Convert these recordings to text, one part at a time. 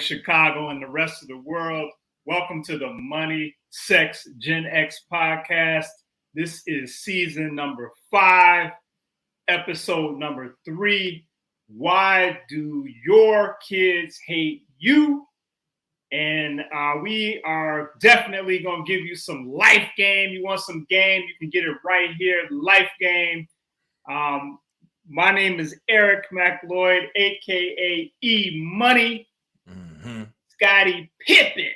Chicago, and the rest of the world. Welcome to the Money, Sex, Gen X podcast. This is season number 5, episode number 3. Why do your kids hate you? And we are definitely going to give you some life game. You want some game? You can get it right here, life game. My name is Eric McLeod, a.k.a. E-Money. Mm-hmm. Scotty Pippen.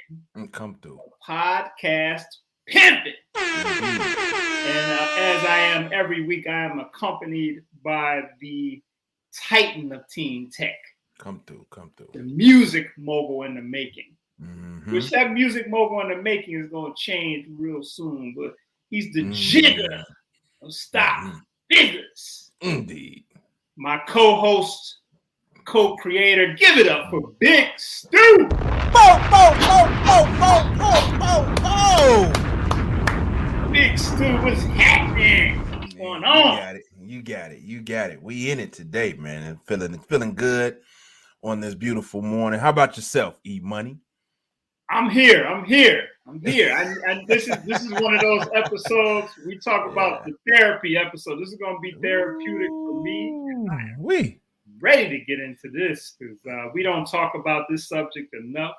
Come through. Podcast Pimpin'. And as I am every week, I am accompanied by the titan of teen tech. Come through. The music mogul in the making. Mm-hmm. Which that music mogul in the making is going to change real soon. But he's the jigger of stock figures. Indeed. My co-host, co-creator, give it up for Big Stu. Big Stu, what's happening? What's going on? You got it. We in it today, man. And feeling good on this beautiful morning. How about yourself, E-Money? I'm here. This is one of those episodes we talk about the therapy episode. This is going to be therapeutic for me. We ready to get into this because we don't talk about this subject enough.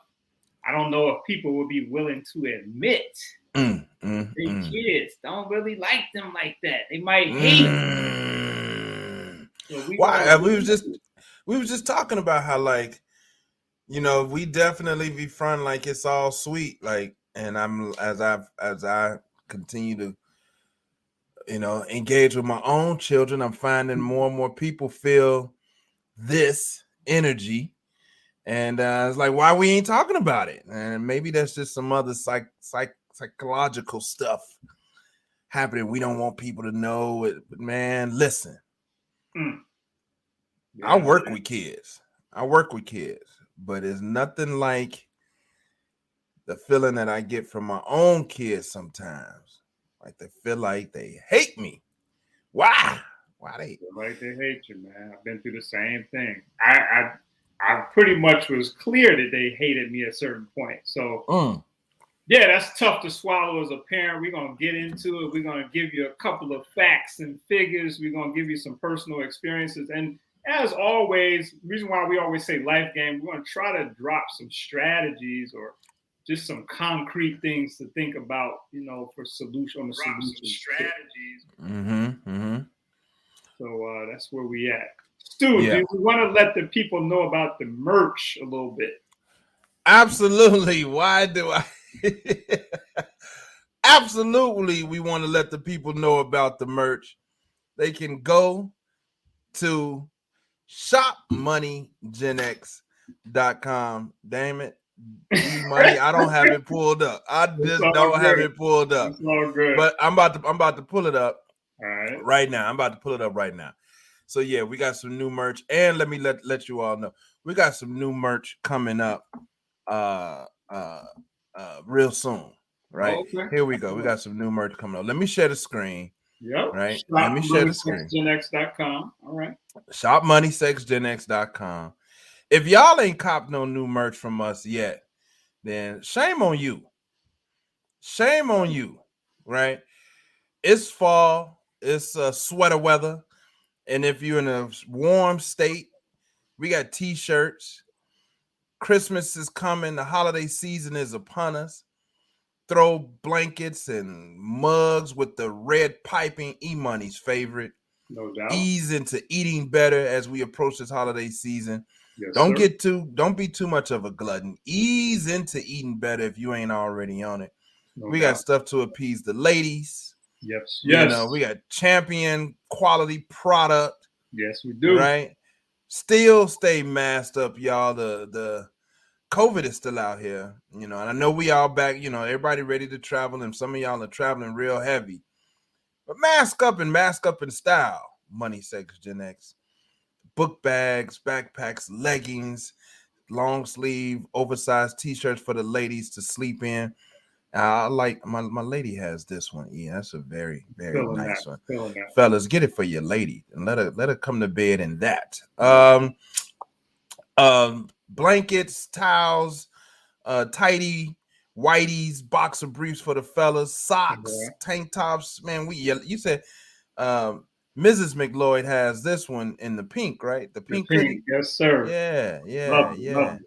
I don't know if people will be willing to admit their kids don't really like them like that. They might hate them. So we was just talking about how, like, you know, we definitely be front like it's all sweet, like, and I'm as I continue to, you know, engage with my own children, I'm finding more and more people feel this energy, and it's like, why we ain't talking about it? And maybe that's just some other psychological stuff happening. We don't want people to know it, but man, listen, I work with kids, but it's nothing like the feeling that I get from my own kids sometimes. Like they feel like they hate me. Why? Why they feel like they hate you, man? I've been through the same thing. I pretty much was clear that they hated me at a certain point. So yeah, that's tough to swallow as a parent. We're gonna get into it. We're gonna give you a couple of facts and figures. We're gonna give you some personal experiences. And as always, the reason why we always say life game, we're gonna try to drop some strategies or just some concrete things to think about, you know, for solution strategies. So that's where we at. Stu, do we want to let the people know about the merch a little bit? Absolutely. Why do I? Absolutely, we want to let the people know about the merch. They can go to shopmoneygenx.com. Damn it. E-Money, I don't have it pulled up. I just don't have it pulled up. It's all good. But I'm about to pull it up right now. I'm about to pull it up right now. So yeah, we got some new merch, and let me let you all know we got some new merch coming up real soon. Right? Okay. Here we go. We got some new merch coming up. Let me share the screen. Yep. Right. Let me share the screen. GenX.com. All right. ShopMoneySexGenX.com. If y'all ain't copped no new merch from us yet, then shame on you. Shame on you. Right. It's fall. It's sweater weather. And if you're in a warm state, we got t-shirts. Christmas is coming. The holiday season is upon us. Throw blankets and mugs with the red piping, E-Money's favorite. No doubt. Ease into eating better as we approach this holiday season. Yes, don't be too much of a glutton. Ease into eating better if you ain't already on it. We got stuff to appease the ladies. Yes. You know, we got champion quality product. Yes, we do. Right? Still stay masked up, y'all. The COVID is still out here, you know, and I know we all back, you know, everybody ready to travel, and some of y'all are traveling real heavy. But mask up in style. Money, Sex, Gen X. Book bags, backpacks, leggings, long sleeve, oversized t-shirts for the ladies to sleep in. I like my lady has this one. Yeah, that's a very, very nice one. Fellas, get it for your lady and let her come to bed in that. blankets, towels, tidy whiteys, boxer briefs for the fellas, socks, tank tops. Man, you said Mrs. McLeod has this one in the pink, right? The pink hoodie. Yes, sir. Yeah.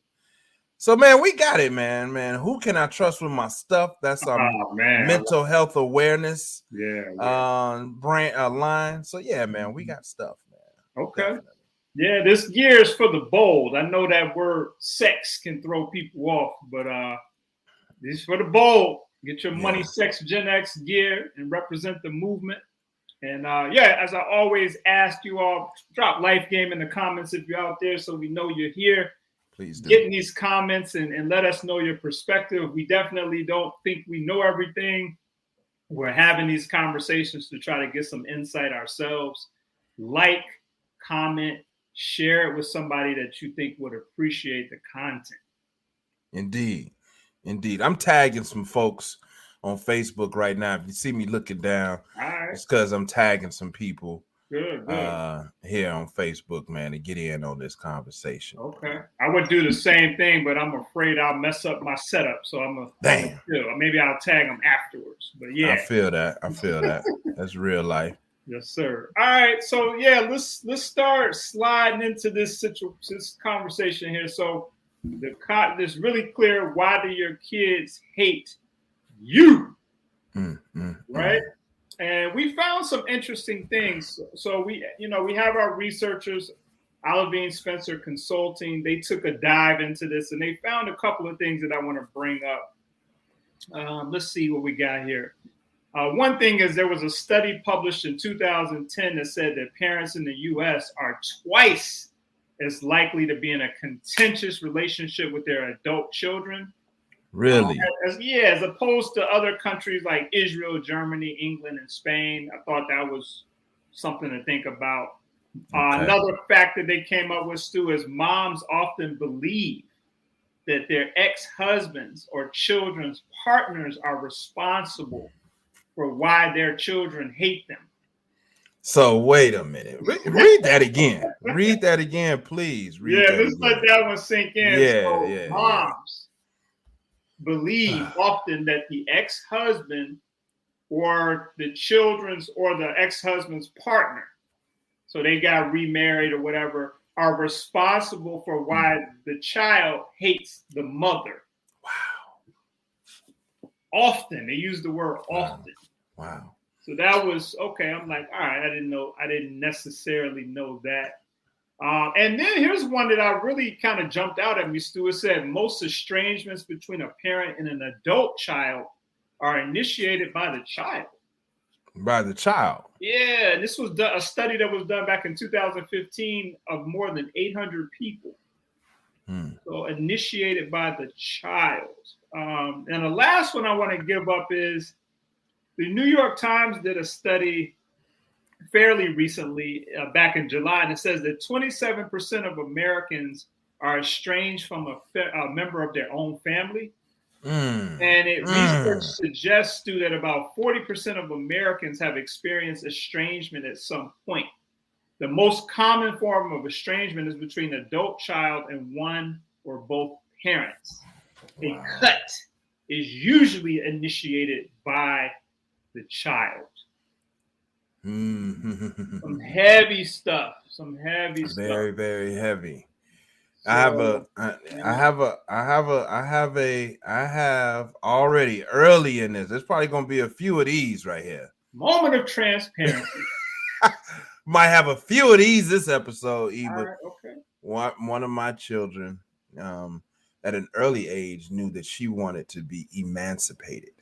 So, man, we got it, man. Who can I trust with my stuff? That's mental health awareness brand line. So, yeah, man, we got stuff, man. Okay. Definitely. Yeah, this gear is for the bold. I know that word sex can throw people off, but this is for the bold. Get your money sex Gen X gear and represent the movement. And as I always ask you all, drop life game in the comments if you're out there so we know you're here. Please do. Get in these comments and let us know your perspective. We definitely don't think we know everything. We're having these conversations to try to get some insight ourselves. Like, comment, share it with somebody that you think would appreciate the content. Indeed. I'm tagging some folks on Facebook right now. If you see me looking down, it's because I'm tagging some people good. Here on Facebook, man, to get in on this conversation. Okay. I would do the same thing, but I'm afraid I'll mess up my setup. So maybe I'll tag them afterwards. But yeah. I feel that. That's real life. Yes, sir. All right. So let's start sliding into this conversation here. So it's really clear. Why do your kids hate you? Right? And we found some interesting things. So we have our researchers, Olivine Spencer Consulting. They took a dive into this and they found a couple of things that I want to bring up. Let's see what we got here. One thing is there was a study published in 2010 that said that parents in the U.S. are twice as likely to be in a contentious relationship with their adult children. Really? As opposed to other countries like Israel, Germany, England, and Spain. I thought that was something to think about. Okay. Another fact that they came up with, Stu, is moms often believe that their ex-husbands or children's partners are responsible for why their children hate them. So wait a minute. Read that again. Read that again, please. Let's let that one sink in. Moms believe often that the ex-husband or the children's or the ex-husband's partner, so they got remarried or whatever, are responsible for why the child hates the mother. Wow. Often. They use the word often. Wow. So that was okay. I'm like, all right, I didn't necessarily know that. And then here's one that I really kind of jumped out at me, Stu. It said most estrangements between a parent and an adult child are initiated by the child. By the child? Yeah, this was a study that was done back in 2015 of more than 800 people. So initiated by the child. And the last one I want to give up is the New York Times did a study fairly recently, back in July, and it says that 27% of Americans are estranged from a member of their own family. And research suggests, Stu, that about 40% of Americans have experienced estrangement at some point. The most common form of estrangement is between an adult child and one or both parents. A cut is usually initiated by the child. Some heavy stuff. Very, very heavy. So, I have already early in this. There's probably going to be a few of these right here. Moment of transparency. Might have a few of these this episode, Eva. Right, okay. One of my children, at an early age, knew that she wanted to be emancipated.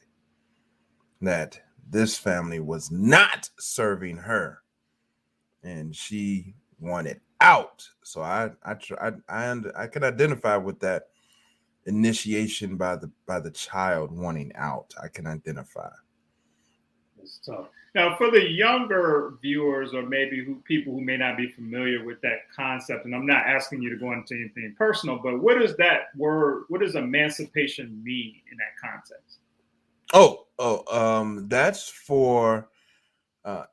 That this family was not serving her, and she wanted out. So I can identify with that initiation by the child wanting out. I can identify. It's tough. Now, for the younger viewers, or maybe people who may not be familiar with that concept, and I'm not asking you to go into anything personal, but what does that word, what does emancipation mean in that context? That's for,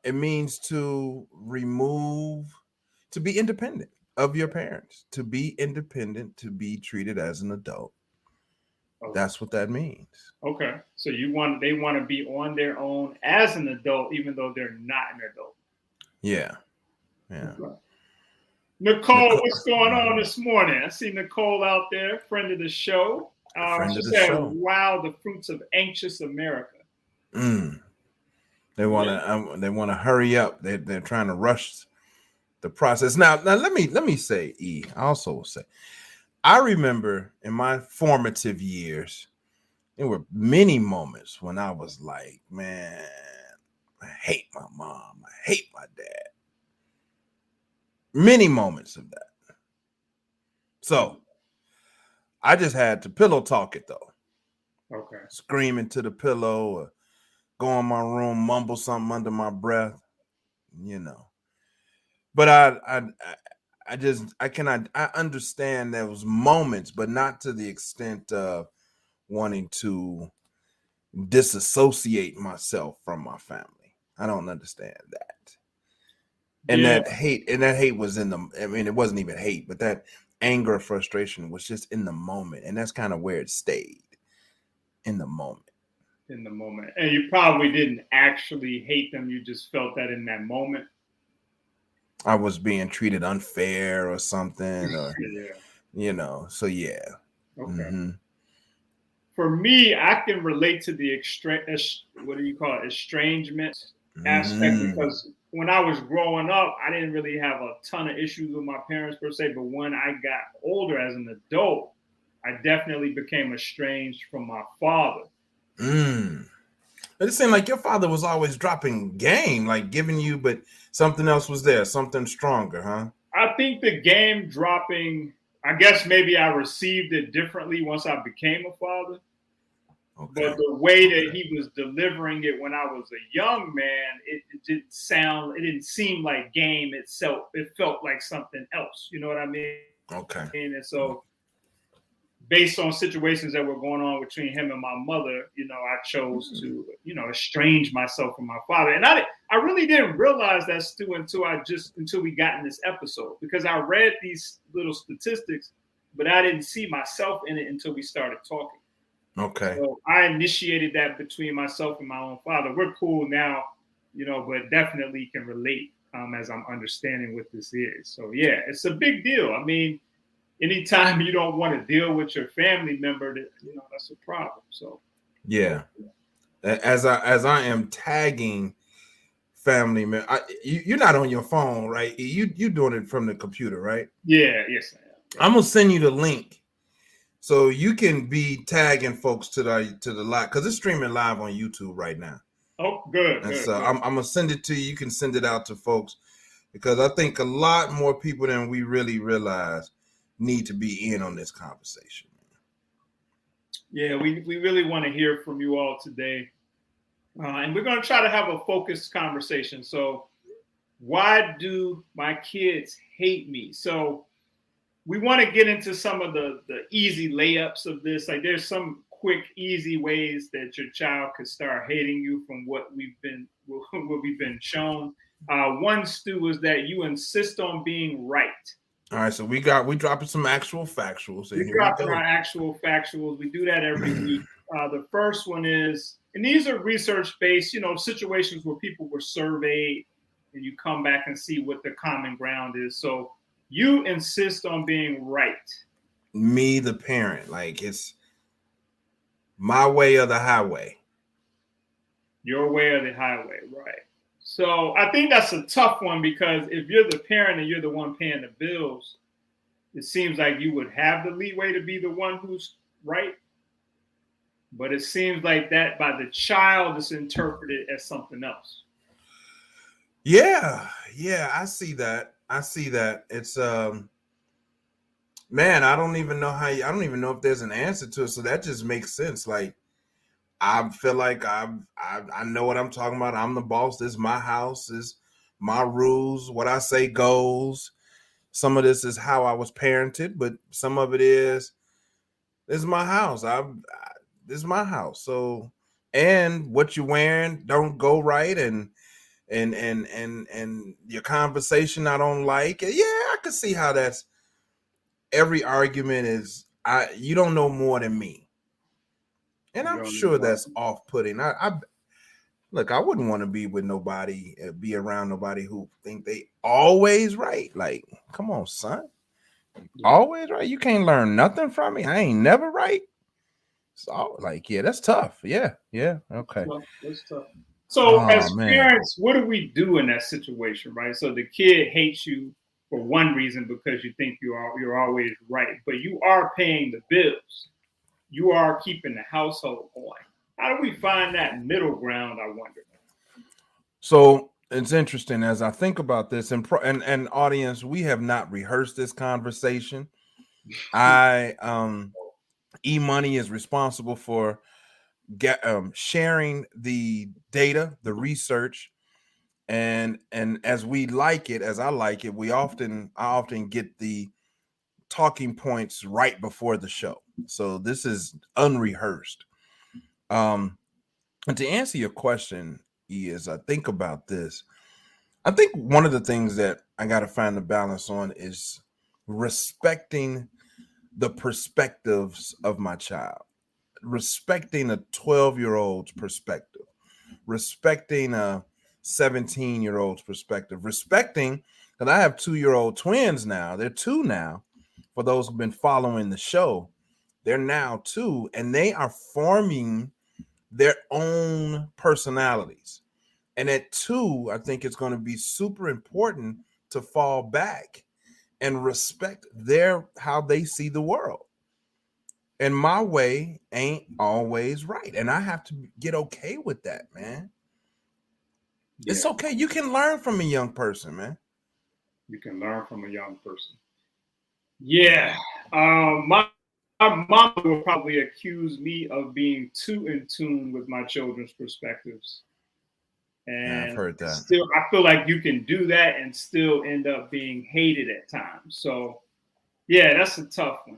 it means to remove, to be independent. of your parents, to be independent, to be treated as an adult. Okay. That's what that means. Okay. So they want to be on their own as an adult, even though they're not an adult. Yeah. Yeah. Okay. Nicole, what's going on Mhm. this morning? I see Nicole out there, friend of the show. Friend She of the said, show. "Wow, the fruits of anxious America." They want to hurry up. They're trying to rush the process. Now let me say, I also will say, I remember in my formative years, there were many moments when I was like, man, I hate my mom. I hate my dad. Many moments of that. So I just had to pillow talk it though. Okay. Scream into the pillow or go in my room, mumble something under my breath, you know. But I understand there was moments, but not to the extent of wanting to disassociate myself from my family. I don't understand that. And Yeah. that hate was in the, I mean, it wasn't even hate, but that anger, frustration was just in the moment. And that's kind of where it stayed, in the moment. In the moment. And you probably didn't actually hate them. You just felt that in that moment. I was being treated unfair or something, or, Yeah. so yeah. Okay. Mm-hmm. For me, I can relate to the what do you call it, estrangement aspect, Mm-hmm. because when I was growing up, I didn't really have a ton of issues with my parents per se. But when I got older as an adult, I definitely became estranged from my father. But it seemed like your father was always dropping game, like giving you, but something else was there, something stronger, huh? I think the game dropping, I guess maybe I received it differently once I became a father. Okay. But the way that he was delivering it when I was a young man, it didn't seem like game itself. It felt like something else. You know what I mean? Okay. And so, based on situations that were going on between him and my mother, I chose to, estrange myself from my father. And I really didn't realize that, Stu, until we got in this episode, because I read these little statistics, but I didn't see myself in it until we started talking. Okay. So I initiated that between myself and my own father. We're cool now, but definitely can relate as I'm understanding what this is. So yeah, it's a big deal. I mean, anytime you don't want to deal with your family member, that's a problem. So yeah, as I am tagging family member, you're not on your phone, right? You doing it from the computer, right? Yeah, yes, I am. I'm gonna send you the link so you can be tagging folks to the live, because it's streaming live on YouTube right now. Oh, good, And good. so good. I'm gonna send it to you. You can send it out to folks, because I think a lot more people than we really realize need to be in on this conversation. Yeah, we really want to hear from you all today. And we're going to try to have a focused conversation. So, why do my kids hate me? So, we want to get into some of the easy layups of this. Like, there's some quick, easy ways that your child could start hating you from what we've been shown. One, Stu, is that you insist on being right. All right, so we dropping some actual factuals, and We're here we dropping go. our actual factuals. We do that every week. The first one is, and these are research-based, situations where people were surveyed, and you come back and see what the common ground is. So you insist on being right. Me, the parent, like it's my way or the highway. Your way or the highway, right? So I think that's a tough one, because if you're the parent and you're the one paying the bills, it seems like you would have the leeway to be the one who's right. But it seems like that by the child is interpreted as something else. Yeah, I see that. It's man, I don't even know I don't even know if there's an answer to it. So that just makes sense. Like, I feel like I know what I'm talking about. I'm the boss. This is my house. This is my rules. What I say goes. Some of this is how I was parented, but some of it is, this is my house. This is my house. So, and what you're wearing don't go right, and your conversation I don't like. Yeah, I could see how that's every argument is you don't know more than me. And I'm sure that's off-putting. I look, I wouldn't want to be with nobody, be around nobody who think they always right. Like, come on, son. Always right. You can't learn nothing from me. I ain't never right. So, like, yeah, that's tough. Yeah. Okay. That's tough. So, as parents, what do we do in that situation, right? So the kid hates you for one reason because you think you're always right, but you are paying the bills. You are keeping the household going. How do we find that middle ground, I wonder? So it's interesting as I think about this, and audience, we have not rehearsed this conversation. E-Money is responsible for sharing the data, the research, and as we like it, as I like it, I often get the talking points right before the show. So this is unrehearsed. And to answer your question, as I think about this, I think one of the things that I got to find the balance on is respecting the perspectives of my child, respecting a 12-year-old's perspective, respecting a 17-year-old's perspective, respecting that I have 2-year-old twins now. They're 2 now. For those who've been following the show, they're now 2, and they are forming their own personalities. And at 2, I think it's going to be super important to fall back and respect how they see the world. And my way ain't always right. And I have to get okay with that, man. Yeah. It's okay. You can learn from a young person, man. You can learn from a young person. Yeah. My mom will probably accuse me of being too in tune with my children's perspectives. And yeah, I've heard that. Still, I feel like you can do that and still end up being hated at times. So, yeah, that's a tough one.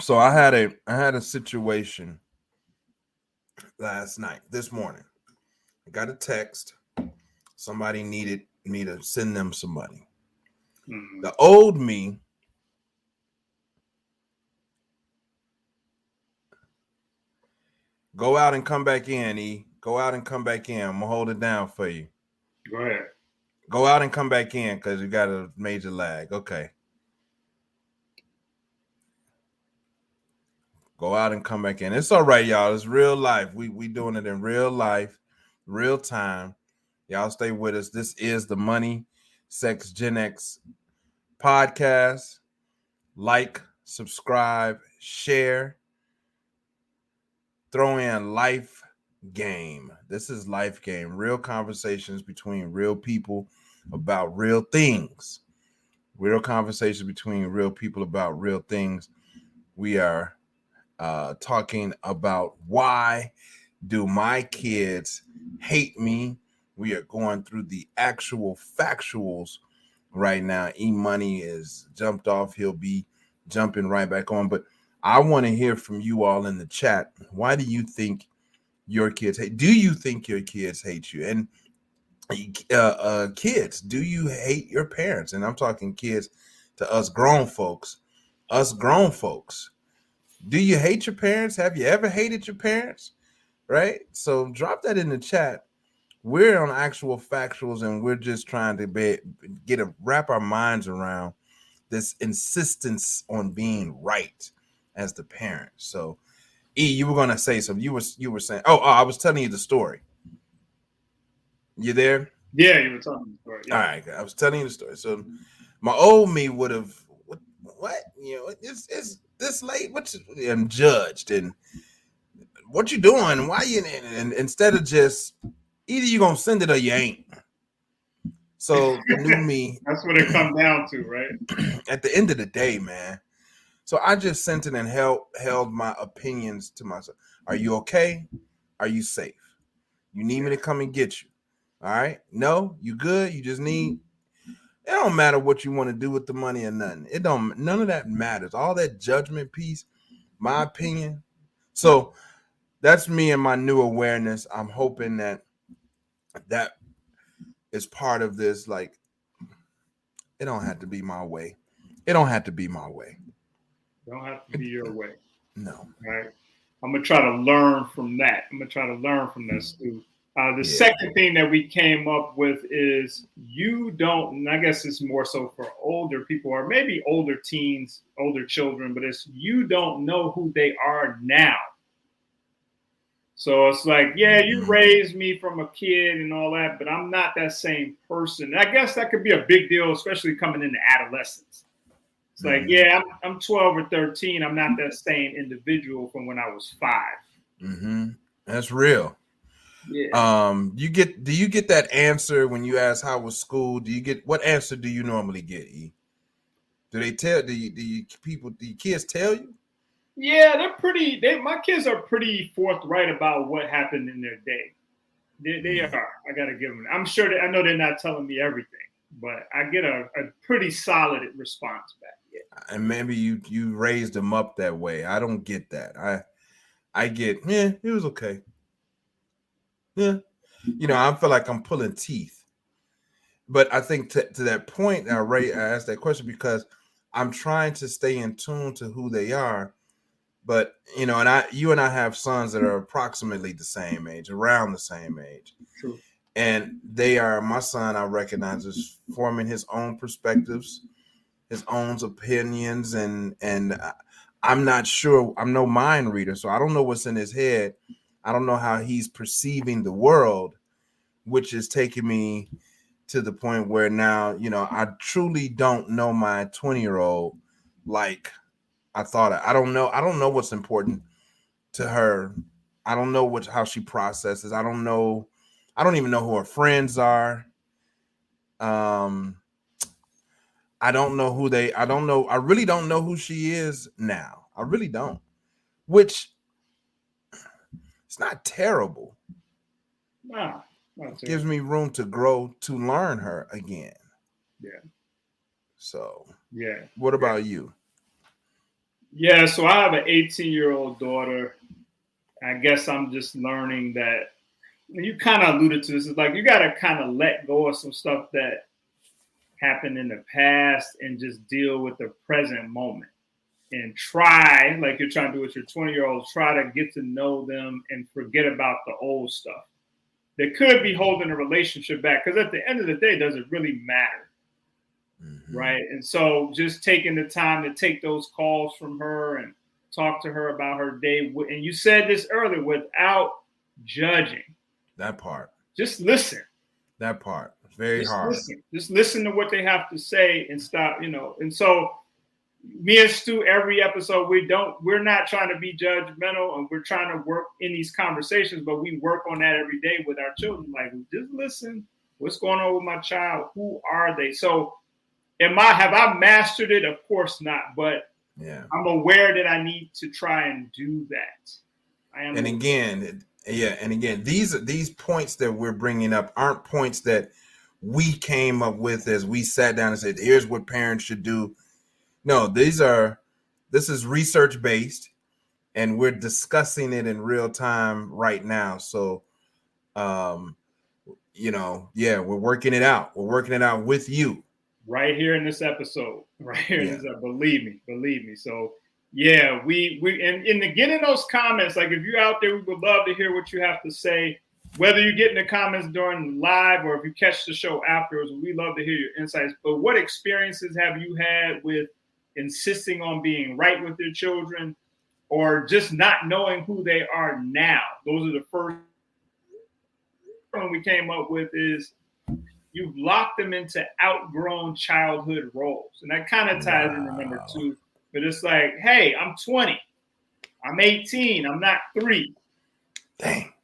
So I had a situation this morning. I got a text. Somebody needed me to send them some money. Mm-hmm. The old me go out and come back in, E. Go out and come back in. I'm going to hold it down for you. Go ahead. Go out and come back in because you got a major lag. Okay. Go out and come back in. It's all right, y'all. It's real life. We doing it in real life, real time. Y'all stay with us. This is the Money, Sex, GenX podcast. Like, subscribe, share. Throw in life game. This is life game. Real conversations between real people about real things. Real conversations between real people about real things. We are talking about why do my kids hate me. We are going through the actual factuals right now. E-Money is jumped off. He'll be jumping right back on. But I want to hear from you all in the chat. Why do you think your kids hate? Do you think your kids hate you? And kids, do you hate your parents? And I'm talking kids to us grown folks. Do you hate your parents? Have you ever hated your parents? Right? So drop that in the chat. We're on actual factuals, and we're just trying to wrap our minds around this insistence on being right as the parent. So, E, you were gonna say something. You were saying, I was telling you the story. You there? Yeah, you were telling the story. Yeah. All right, I was telling you the story. So, my old me would have what? It's this late. I'm judged, and what you doing? Why you? And instead of just either you gonna send it or you ain't. So the new me. That's what it comes down to, right? At the end of the day, man. So I just sent it and held my opinions to myself. Are you okay? Are you safe? You need me to come and get you? All right. No, you good? You just need. It don't matter what you want to do with the money or nothing. None of that matters. All that judgment piece, my opinion. So that's me and my new awareness. I'm hoping that is part of this. Like, It don't have to be my way. It don't have to be my way. Don't have to be your way. No. Right. I'm gonna try to learn from that. Stu. The second thing that we came up with is you don't, and I guess it's more so for older people or maybe older teens, older children, but it's you don't know who they are now. So it's like, yeah, you raised me from a kid and all that, but I'm not that same person. I guess that could be a big deal, especially coming into adolescence. It's like, yeah, I'm 12 or 13. I'm not that same individual from when I was 5. That's real. Yeah. Do you get that answer when you ask how was school? What answer do you normally get, E? Do your kids tell you? Yeah, my kids are pretty forthright about what happened in their day. They are. I gotta give them. I'm sure I know they're not telling me everything, but I get a pretty solid response back. Yeah. And maybe you raised them up that way. I don't get that. I get, it was okay. Yeah. I feel like I'm pulling teeth. But I think to that point, I asked that question because I'm trying to stay in tune to who they are. But you and I have sons that are approximately the same age, around the same age. True. And my son I recognize is forming his own perspectives, his own opinions, and I'm not sure. I'm no mind reader, so I don't know what's in his head. I don't know how he's perceiving the world, which is taking me to the point where now, I truly don't know my 20-year-old like I thought. I don't know. I don't know what's important to her. I don't know how she processes. I don't know. I don't even know who her friends are. I don't know who I don't know. I really don't know who she is now. I really don't. Which it's not terrible. Nah, it gives me room to grow, to learn her again. Yeah. So, yeah. What about you? Yeah, so I have an 18-year-old daughter. I guess I'm just learning that, and you kind of alluded to this, it's like you got to kind of let go of some stuff that happened in the past and just deal with the present moment and try, like you're trying to do with your 20-year-olds, try to get to know them and forget about the old stuff that could be holding a relationship back. Because at the end of the day, does it really matter? Right. And so just taking the time to take those calls from her and talk to her about her day. And you said this earlier, without judging. That part. Just listen. That part. Very hard. Just listen to what they have to say and stop, And so me and Stu, every episode, we're not trying to be judgmental, and we're trying to work in these conversations, but we work on that every day with our children. Like, just listen. What's going on with my child? Who are they? So have I mastered it? Of course not. But yeah, I'm aware that I need to try and do that. And again, these points that we're bringing up aren't points that we came up with as we sat down and said, here's what parents should do. No, this is research based, and we're discussing it in real time right now. So, we're working it out. We're working it out with you. Right here in this episode. Believe me. So yeah, we and getting those comments, like if you're out there, we would love to hear what you have to say. Whether you get in the comments during live or if you catch the show afterwards, we love to hear your insights. But what experiences have you had with insisting on being right with your children or just not knowing who they are now? Those are the first one we came up with is you've locked them into outgrown childhood roles. And that kind of ties into number 2. But it's like, hey, I'm 20. I'm 18. I'm not 3. Dang.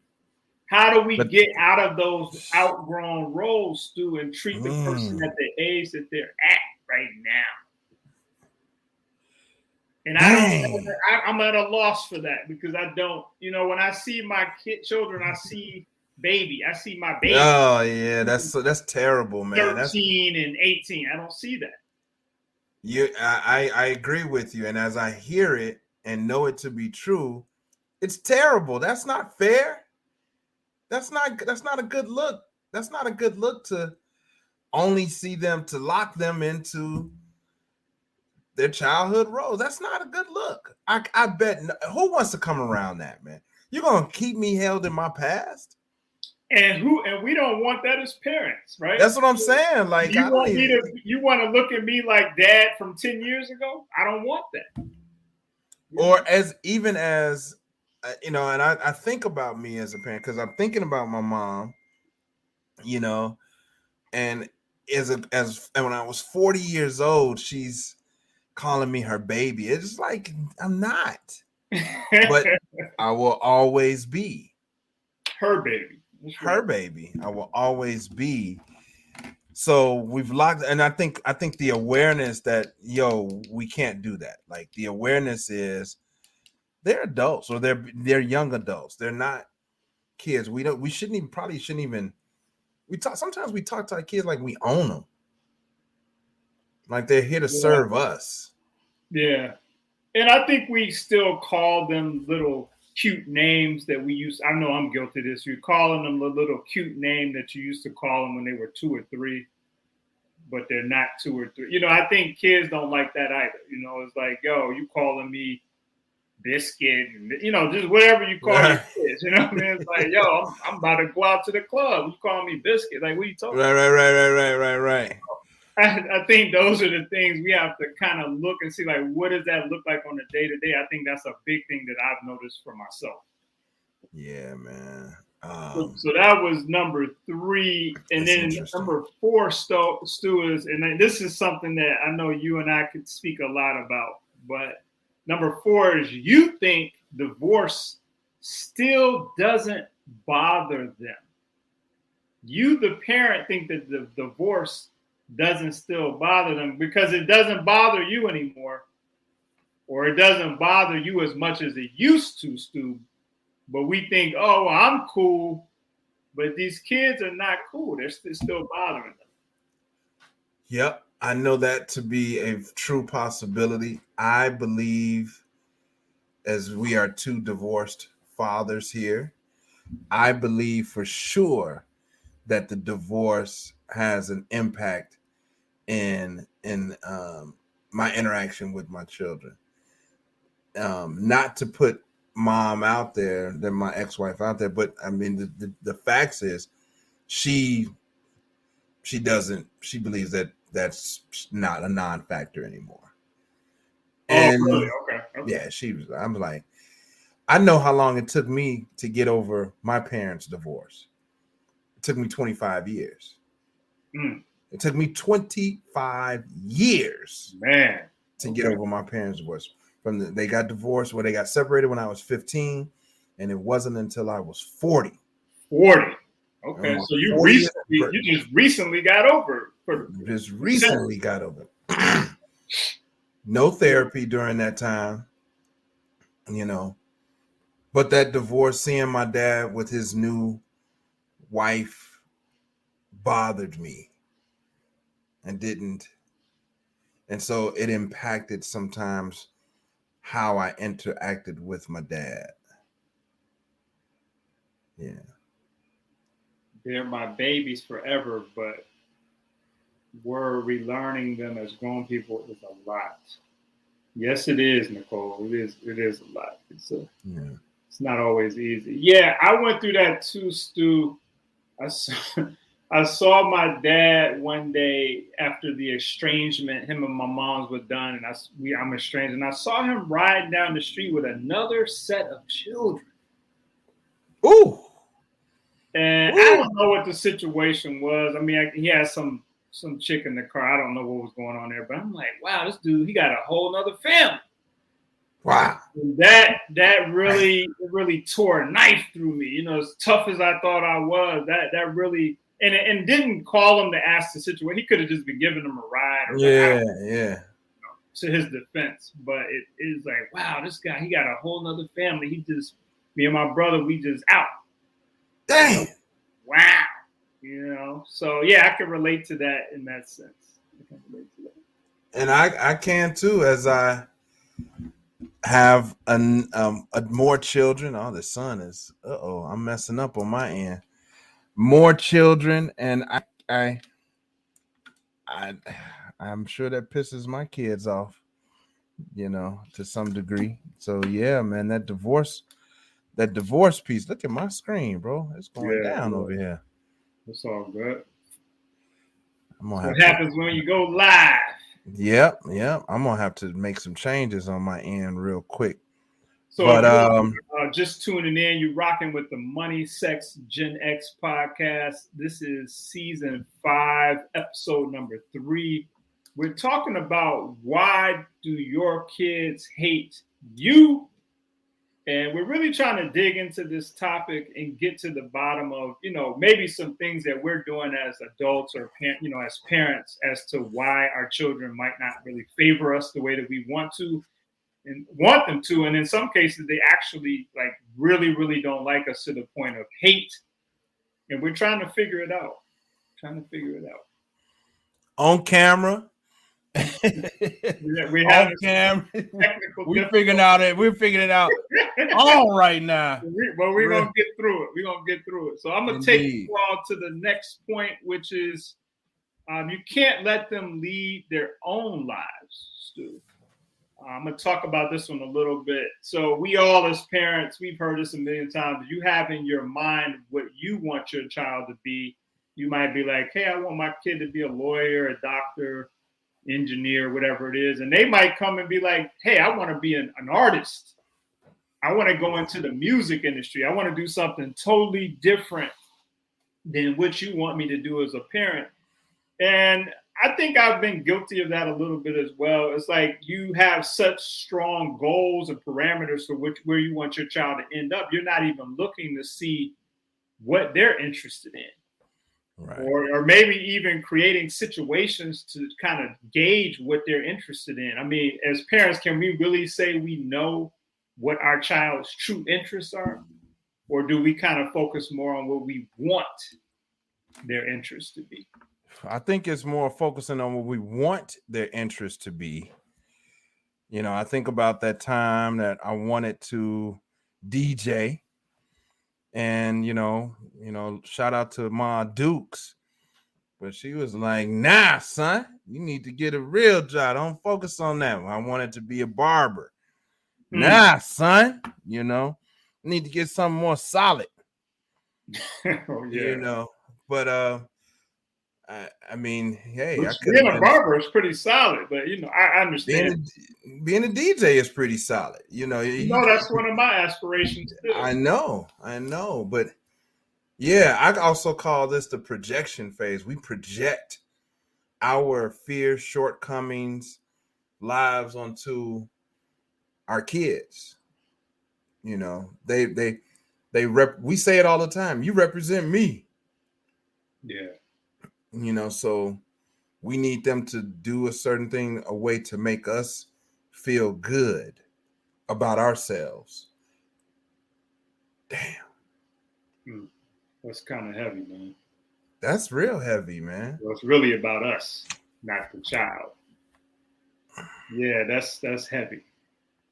How do we get out of those outgrown roles, Stu, and treat the person at the age that they're at right now? And I'm at a loss for that because I don't, when I see my children, I see baby. I see my baby. Oh yeah, that's terrible, man. 13 and 18. I don't see that. I agree with you, and as I hear it and know it to be true, it's terrible. That's not fair. That's not a good look. That's not a good look to only see them to lock them into their childhood roles. That's not a good look. I bet who wants to come around that, man? You're gonna keep me held in my past, and we don't want that as parents, right? That's what I'm saying. Like, you want me to, you want to look at me like dad from 10 years ago? I don't want that. Or as even as you know, and I think about me as a parent because I'm thinking about my mom, you know, and and when I was 40 years old, she's calling me her baby. It's like I'm not, but I will always be her baby. Her baby. I will always be. So we've locked, and I think the awareness that we can't do that. Like the awareness is they're adults or they're young adults. They're not kids. We shouldn't even sometimes we talk to our kids like we own them. Like they're here to serve us. Yeah. And I think we still call them little cute names that we used. I know I'm guilty of this. You're calling them the little cute name that you used to call them when they were 2 or 3, but they're not 2 or 3. I think kids don't like that either. It's like, yo, you calling me Biscuit, just whatever you call your kids. You know what I mean? It's like, yo, I'm about to go out to the club. You calling me Biscuit? Like, what are you talking about? Right. I think those are the things we have to kind of look and see, like, what does that look like on a day-to-day? I think that's a big thing that I've noticed for myself. Yeah, man. So that was number 3. And then number 4, Stu, is, and this is something that I know you and I could speak a lot about, but number 4 is you think divorce still doesn't bother them. You, the parent, think that the divorce doesn't still bother them because it doesn't bother you anymore, or it doesn't bother you as much as it used to, Stu. But we think, oh, well, I'm cool, but these kids are not cool. They're still bothering them. Yep, I know that to be a true possibility. I believe, as we are 2 divorced fathers here, I believe for sure that the divorce has an impact in my interaction with my children. Not to put mom out there, than my ex-wife out there, but I mean the facts is she believes that that's not a non-factor anymore. And really? Okay. Yeah, I'm like, I know how long it took me to get over my parents' divorce. It took me 25 years. It took me 25 years, man, to get over my parents' divorce. They got divorced, they got separated when I was 15, and it wasn't until I was 40. 40. Okay, so you just recently got over it. Just recently got over it. No therapy during that time, But that divorce, seeing my dad with his new wife bothered me and so it impacted sometimes how I interacted with my dad. Yeah. They're my babies forever, but we're relearning them as grown people is a lot. Yes, it is, Nicole. It is a lot. It's not always easy. Yeah, I went through that too, Stu. I saw my dad one day after the estrangement. Him and my mom's were done, and I'm estranged. And I saw him riding down the street with another set of children. Ooh. And I don't know what the situation was. I mean, he had some chick in the car. I don't know what was going on there, but I'm like, wow, this dude, he got a whole nother family. Wow. And that really tore a knife through me. As tough as I thought I was, that really, and didn't call him to ask the situation. He could have just been giving him a ride. To his defense. But it is like, wow, this guy, he got a whole nother family. Me and my brother, we just out. Dang. Wow. So yeah, I can relate to that in that sense. I can relate to that. And I can too, as I have more children. Oh, the son is I'm messing up on my end. More children, and I I'm sure that pisses my kids off, to some degree. So yeah, man, that divorce piece. Look at my screen, bro. It's going down over here. It's all good. I'm gonna What have to. happens when you go live? Yep. I'm gonna have to make some changes on my end real quick. So But if you're just tuning in, you're rocking with the Money Sex Gen X podcast. This is season 5, episode number 3. We're talking about why do your kids hate you? And we're really trying to dig into this topic and get to the bottom of, maybe some things that we're doing as adults or, as parents as to why our children might not really favor us the way that we want to and want them to. And in some cases, they actually really, really don't like us to the point of hate. And we're trying to figure it out. On camera. We have technical We're figuring it out all right now. But we're going to get through it. So I'm going to take you all to the next point, which is you can't let them lead their own lives, Stu. I'm going to talk about this one a little bit. So we all as parents, we've heard this a million times. You have in your mind what you want your child to be. You might be like, hey, I want my kid to be a lawyer, a doctor, engineer, whatever it is. And they might come and be like, hey, I want to be an artist. I want to go into the music industry. I want to do something totally different than what you want me to do as a parent. And I think I've been guilty of that a little bit as well. It's like you have such strong goals and parameters for where you want your child to end up. You're not even looking to see what they're interested in. Right. Or maybe even creating situations to kind of gauge what they're interested in. I mean, as parents, can we really say we know what our child's true interests are? Or do we kind of focus more on what we want their interests to be? I think it's more focusing on what we want their interest to be. I think about that time that I wanted to DJ, and shout out to Ma Dukes, but she was like, "Nah, son, you need to get a real job. Don't focus on that. I wanted to be a barber. Nah, son, need to get something more solid." Oh, yeah. But I mean, hey, being a barber is pretty solid, but I understand. Being a DJ is pretty solid. That's one of my aspirations too. I know, but yeah, I also call this the projection phase. We project our fears, shortcomings, lives onto our kids. We say it all the time. You represent me. Yeah. So we need them to do a certain thing, a way to make us feel good about ourselves. Damn. That's kind of heavy, man. That's real heavy, man. Well, it's really about us, not the child. Yeah, that's heavy.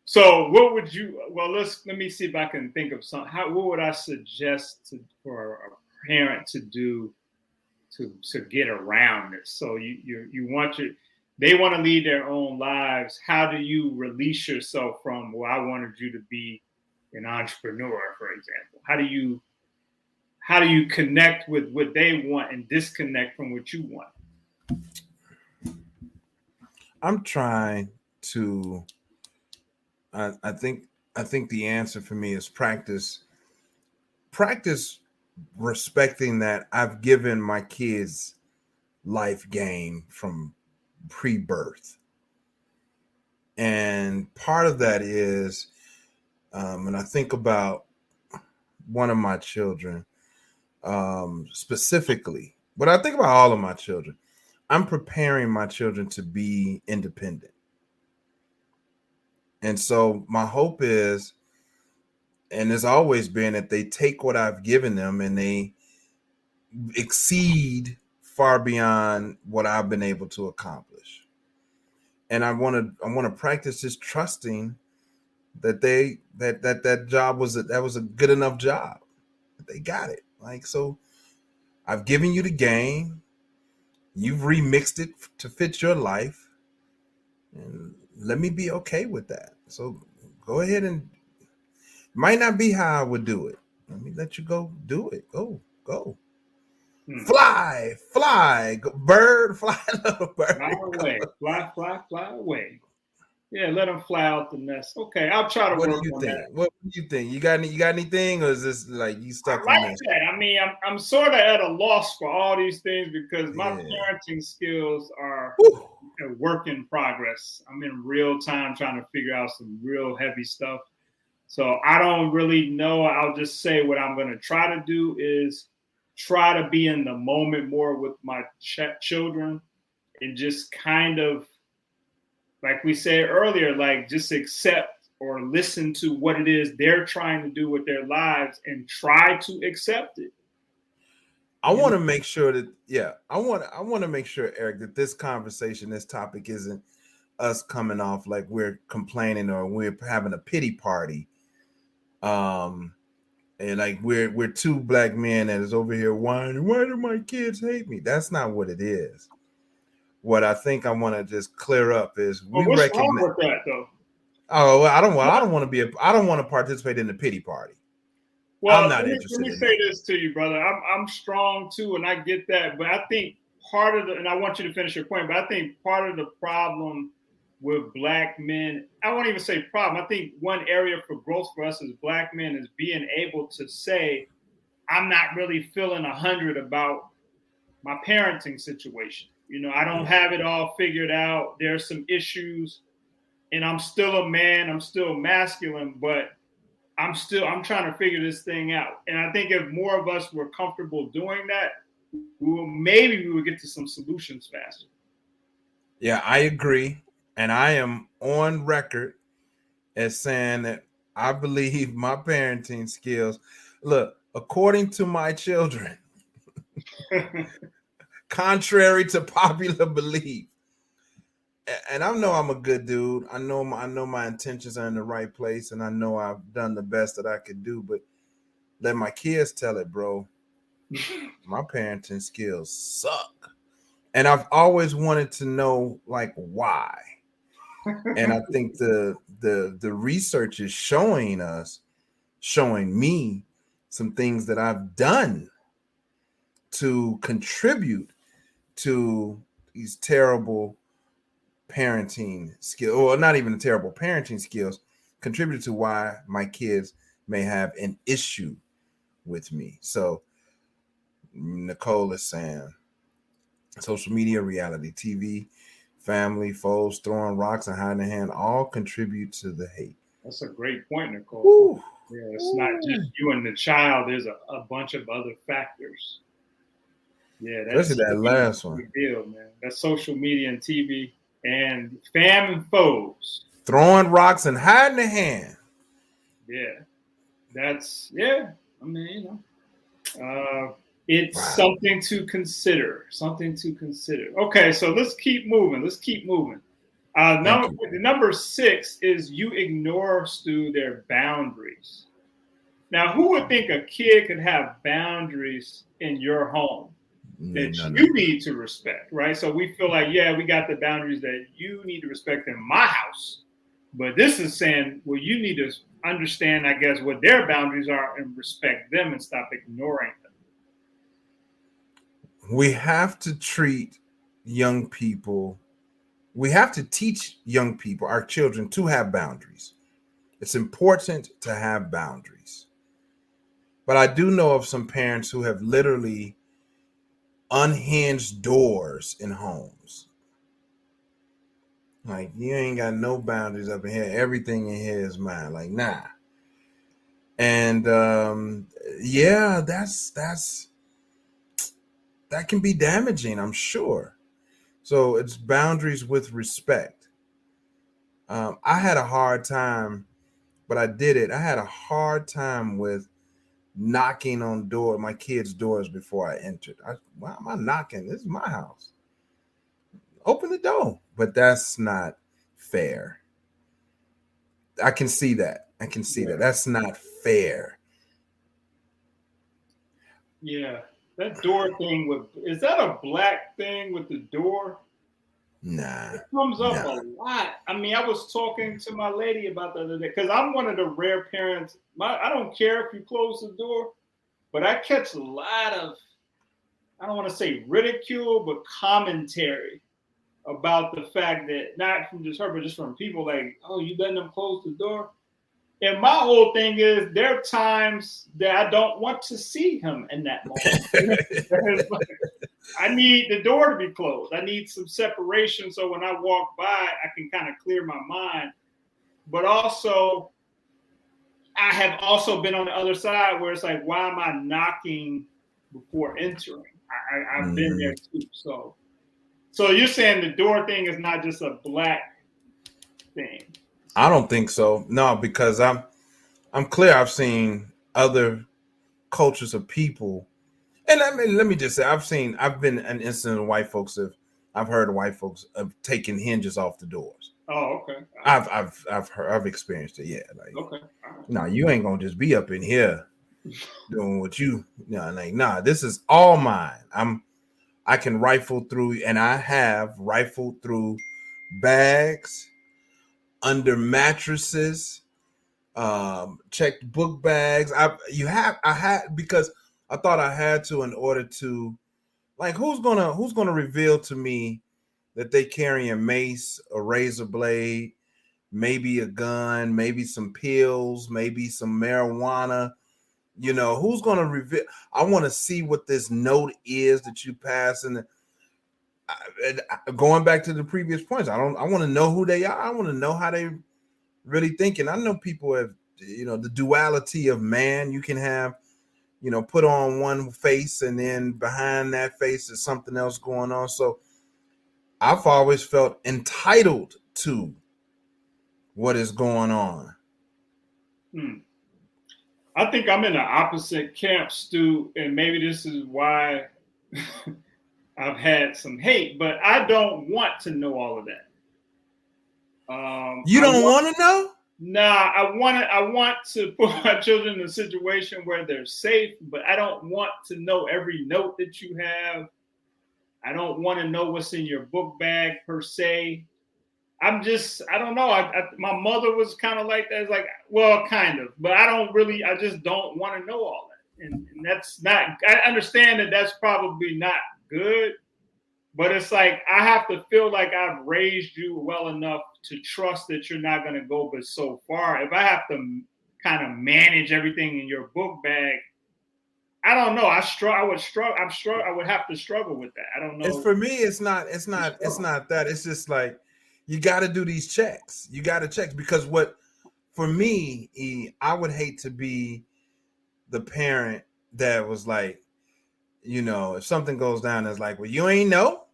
So what would you, let me see if I can think of something. What would I suggest for a parent to do to get around this? So you want they want to lead their own lives. How do you release yourself from, I wanted you to be an entrepreneur, for example? How do you connect with what they want and disconnect from what you want? I'm trying to, I think the answer for me is practice respecting that I've given my kids life game from pre-birth. And part of that is, and I think about one of my children specifically, but I think about all of my children. I'm preparing my children to be independent. And so my hope is, and has always been, that they take what I've given them and they exceed far beyond what I've been able to accomplish. And I want to practice just trusting that that job was a good enough job. They got it. So I've given you the game. You've remixed it to fit your life, and let me be okay with that. So go ahead, and might not be how I would do it. Let me let you go do it. Go. Fly, go, bird, fly, little bird. Fly away, fly away. Yeah, let them fly out the nest. Okay, I'll try to What do work you on think? that. What do you think? You got anything, or is this like you stuck I in like this? that. I mean, I'm sort of at a loss for all these things because my Yeah. parenting skills are Whew. a work in progress. I'm in real time trying to figure out some real heavy stuff. So I don't really know. I'll just say what I'm going to try to do is try to be in the moment more with my children and just kind of, like we said earlier, like just accept or listen to what it is they're trying to do with their lives and try to accept it. I want to make sure that I want to make sure, Eric, that this conversation, this topic isn't us coming off like we're complaining or we're having a pity party. And like we're two black men that is over here whining, why do my kids hate me? That's not what it is. What I think I want to just clear up is Well, we what's wrong recognize. with that though? Oh, I don't want to be I don't want to participate in the pity party. Well, I'm not let interested me in say that. this to you, brother. I'm strong too, and I get that. But I think part of the, and I want you to finish your point, but I think part of the problem with black men, I won't even say problem. I think one area for growth for us as black men is being able to say, I'm not really feeling 100 about my parenting situation. You know, I don't have it all figured out. There's some issues, and I'm still a man. I'm still masculine, but I'm trying to figure this thing out. And I think if more of us were comfortable doing that, maybe we would get to some solutions faster. Yeah, I agree. And I am on record as saying that I believe my parenting skills, look, according to my children, contrary to popular belief, and I know I'm a good dude. I know my intentions are in the right place, and I know I've done the best that I could do. But let my kids tell it, bro. My parenting skills suck, and I've always wanted to know like why. And I think the research is showing me some things that I've done to contribute to these terrible parenting skills, or not even the terrible parenting skills, contributed to why my kids may have an issue with me. So Nicole is saying social media, reality TV, family, foes, throwing rocks and hiding a hand all contribute to the hate. That's a great point, Nicole. Woo. Yeah, it's not just you and the child. There's a bunch of other factors. Yeah, that's Especially that last a one. big deal, man. That's social media and TV and fam and foes. Throwing rocks and hiding a hand. Yeah, I mean, you know, it's Wow. something to consider. Something to consider. Okay, so let's keep moving. Number 6 is you ignore, Stu, their boundaries. Now, who would think a kid could have boundaries in your home that No. you need to respect, right? So we feel like, yeah, we got the boundaries that you need to respect in my house. But this is saying, well, you need to understand, I guess, what their boundaries are and respect them and stop ignoring them. We have to treat young people, we have to teach young people, our children, to have boundaries. It's important to have boundaries. But I do know of some parents who have literally unhinged doors in homes. Like, you ain't got no boundaries up in here. Everything in here is mine. Like, nah. And yeah, that can be damaging, I'm sure. So it's boundaries with respect. I had a hard time, but I did it. I had a hard time with knocking on my kids' doors before I entered. Why am I knocking? This is my house. Open the door. But that's not fair. I can see that. That's not fair. Yeah. That door thing is that a black thing with the door? Nah. It comes up Nah. a lot. I mean, I was talking to my lady about the other day because I'm one of the rare parents. I don't care if you close the door, but I catch a lot of, I don't want to say ridicule, but commentary about the fact that not from just her, but just from people like, oh, you letting them close the door? And my whole thing is there are times that I don't want to see him in that moment. I need the door to be closed. I need some separation so when I walk by, I can kind of clear my mind. But also, I have also been on the other side where it's like, why am I knocking before entering? I've been there too. So you're saying the door thing is not just a black thing? I don't think so. No, because I'm clear. I've seen other cultures of people, and let me just say, I've been an incident of white folks I've heard of white folks of taking hinges off the doors. Oh, okay. I've experienced it. Yeah, like okay. No, you ain't gonna just be up in here doing what you like. Nah, this is all mine. I can rifle through, and I have rifled through bags, under mattresses, checked book bags. I had because I thought I had to in order to, like, who's gonna reveal to me that they carry a mace, a razor blade, maybe a gun, maybe some pills, maybe some marijuana. Who's gonna reveal? I want to see what this note is that you pass. And going back to the previous points, I want to know who they are. I want to know how they really thinking. I know people have, the duality of man. You can have, put on one face and then behind that face is something else going on. So I've always felt entitled to what is going on. I think I'm in the opposite camp, Stu, and maybe this is why I've had some hate, but I don't want to know all of that. You don't want to know? Nah, I want to put my children in a situation where they're safe, but I don't want to know every note that you have. I don't want to know what's in your book bag per se. I don't know. My mother was kind of like that. It's like, well, kind of, but I just don't want to know all that. And that's not, I understand that that's probably not good, but it's like, I have to feel like I've raised you well enough to trust that you're not going to go but so far. If I have to kind of manage everything in your book bag, I don't know. I would have to struggle with that. I don't know. It's for me. It's not that. It's just like, you got to do these checks. You got to check, because for me, I would hate to be the parent that was like, if something goes down, it's like, well, you ain't know.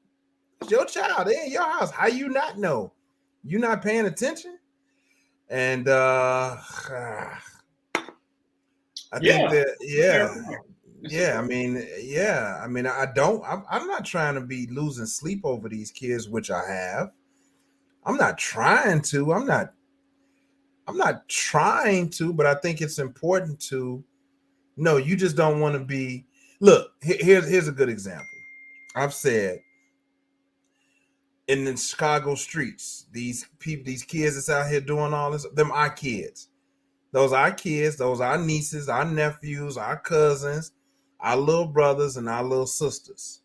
It's your child. They in your house. How you not know? You not paying attention? And I think that, yeah. I mean, I'm not trying to be losing sleep over these kids, which I have. I'm not trying to, but I think it's important to know. You just don't want to be, look, here's a good example. I've said, in the Chicago streets, these kids that's out here doing all this, them our kids. Those are our kids, those are our nieces, our nephews, our cousins, our little brothers, and our little sisters.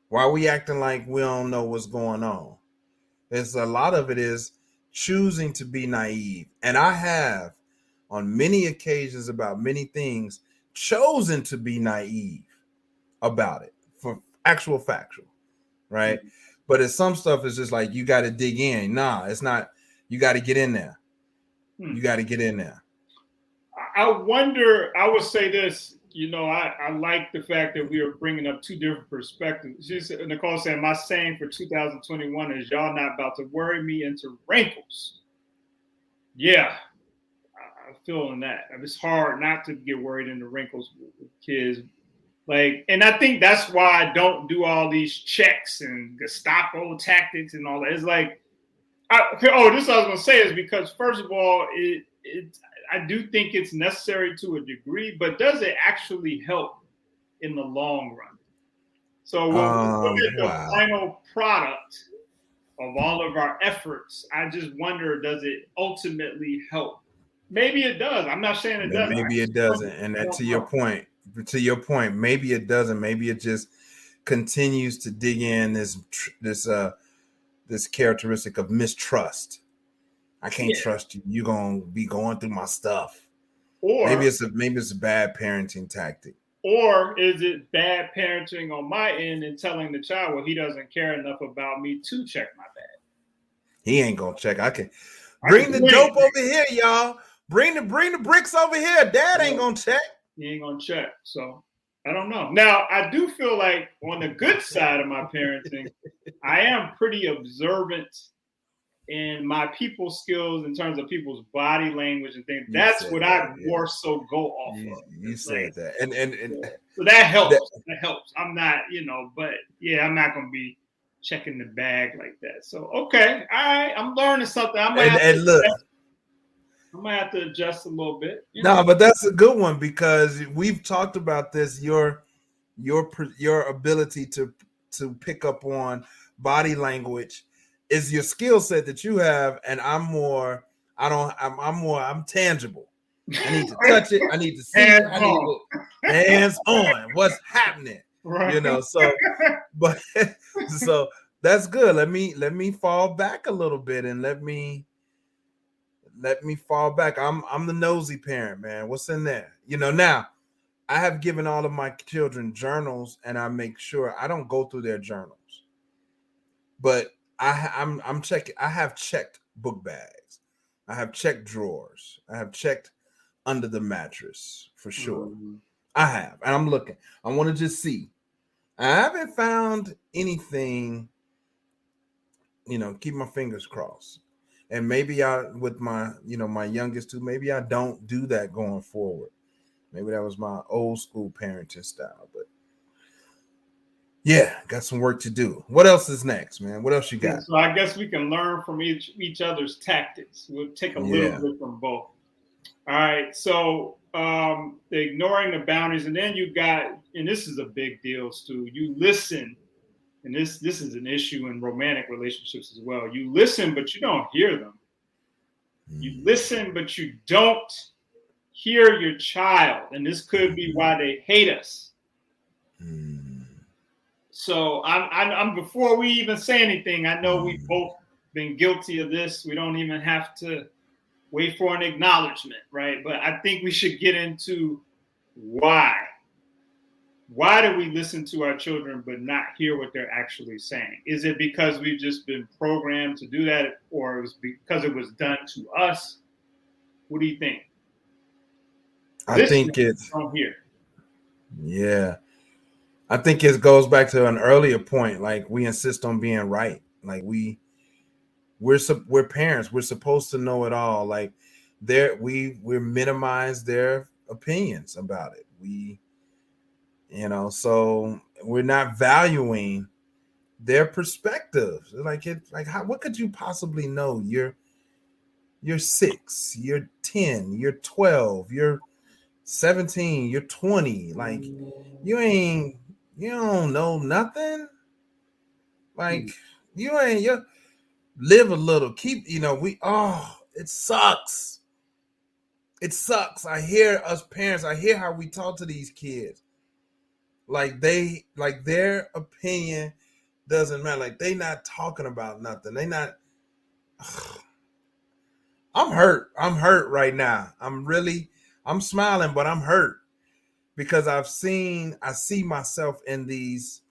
Why are we acting like we don't know what's going on? There's a lot of it is choosing to be naive. And I have, on many occasions about many things, chosen to be naive about it for actual factual, right? Mm-hmm. But it's some stuff is just like, you got to dig in. Nah, it's not. You got to get in there. You got to get in there. I wonder, I would say this, I like the fact that we are bringing up two different perspectives. Nicole said, my saying for 2021 is, y'all not about to worry me into wrinkles. Yeah, I'm feeling that. It's hard not to get worried into wrinkles with kids. Like, and I think that's why I don't do all these checks and Gestapo tactics and all that. It's like, this is what I was going to say is because, first of all, I do think it's necessary to a degree, but does it actually help in the long run. So when we look at the final product of all of our efforts, I just wonder, does it ultimately help? Maybe it does. I'm not saying it doesn't. Maybe it doesn't. And that, to your point, maybe it doesn't. Maybe it just continues to dig in this characteristic of mistrust. I can't trust you. You're gonna be going through my stuff. Or maybe it's a bad parenting tactic. Or is it bad parenting on my end and telling the child, well, he doesn't care enough about me to check my bag? He ain't gonna check. I can bring the dope over here, y'all. Bring the bricks over here. Dad ain't gonna check. He ain't gonna check. So I don't know. Now I do feel like on the good side of my parenting, I am pretty observant in my people skills in terms of people's body language and things. That's what I more so go off of. You said that. And so that helps. That helps. I'm not, but yeah, I'm not gonna be checking the bag like that. So okay, all right, I'm learning something. I might have to adjust a little bit. No, but that's a good one because we've talked about this. Your ability to pick up on body language is your skill set that you have, and I'm tangible. I need to touch it. I need to see it. I need to hands on. What's happening? Right. So that's good. Let me fall back a little bit and let me fall back. I'm the nosy parent, man. What's in there? Now I have given all of my children journals, and I make sure I don't go through their journals, but I'm checking. I have checked book bags. I have checked drawers. I have checked under the mattress for sure. Mm-hmm. I have, and I'm looking. I want to just see. I haven't found anything. Keep my fingers crossed. And maybe with my youngest too, maybe I don't do that going forward. Maybe that was my old school parenting style, but yeah, got some work to do. What else is next, man? What else you got? So I guess we can learn from each other's tactics. We'll take a little bit from both. All right. So ignoring the boundaries, and then you got, and this is a big deal, Stu. You listen, and this is an issue in romantic relationships as well. You listen, but you don't hear them. You listen, but you don't hear your child, and this could be why they hate us. So I'm before we even say anything, I know we've both been guilty of this. We don't even have to wait for an acknowledgement, right? But I think we should get into why. Why do we listen to our children but not hear what they're actually saying? Is it because we've just been programmed to do that, or it was because it was done to us? What do you think? I think it's from here. Yeah. I think it goes back to an earlier point. Like, we insist on being right. Like, we're parents. We're supposed to know it all. Like, we minimize their opinions about it. So we're not valuing their perspectives. What could you possibly know? You're 6, you're 10, you're 12, you're 17, you're 20. Like, you don't know nothing. Like, you live a little, keep, it sucks. It sucks. I hear us parents, I hear how we talk to these kids. Like, their opinion doesn't matter. Like, they not talking about nothing. They not, I'm hurt. I'm hurt right now. I'm smiling, but I'm hurt because I see myself in this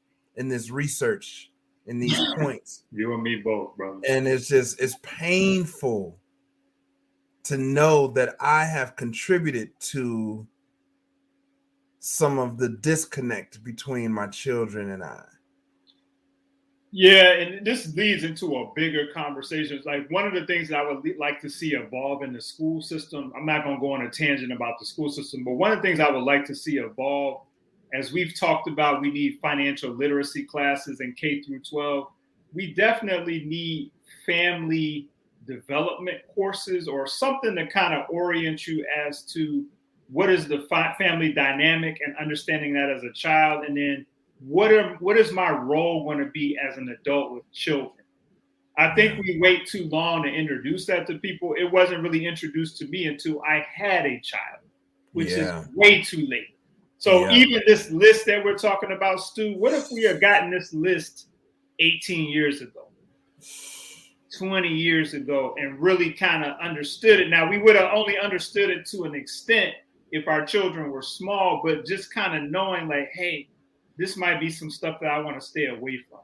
research, in these points. You and me both, brother. And it's painful to know that I have contributed to some of the disconnect between my children and I. Yeah, and this leads into a bigger conversation. It's like, one of the things that I would like to see evolve in the school system, I'm not going to go on a tangent about the school system, but one of the things I would like to see evolve, as we've talked about, we need financial literacy classes in K through 12. We definitely need family development courses or something to kind of orient you as to what is the family dynamic and understanding that as a child, and then what is my role going to be as an adult with children. I think we wait too long to introduce that to people. It wasn't really introduced to me until I had a child, which is way too late. So even this list that we're talking about, Stu, what if we had gotten this list 18 years ago, 20 years ago, and really kind of understood it? Now, we would have only understood it to an extent if our children were small, but just kind of knowing like, hey, this might be some stuff that I want to stay away from.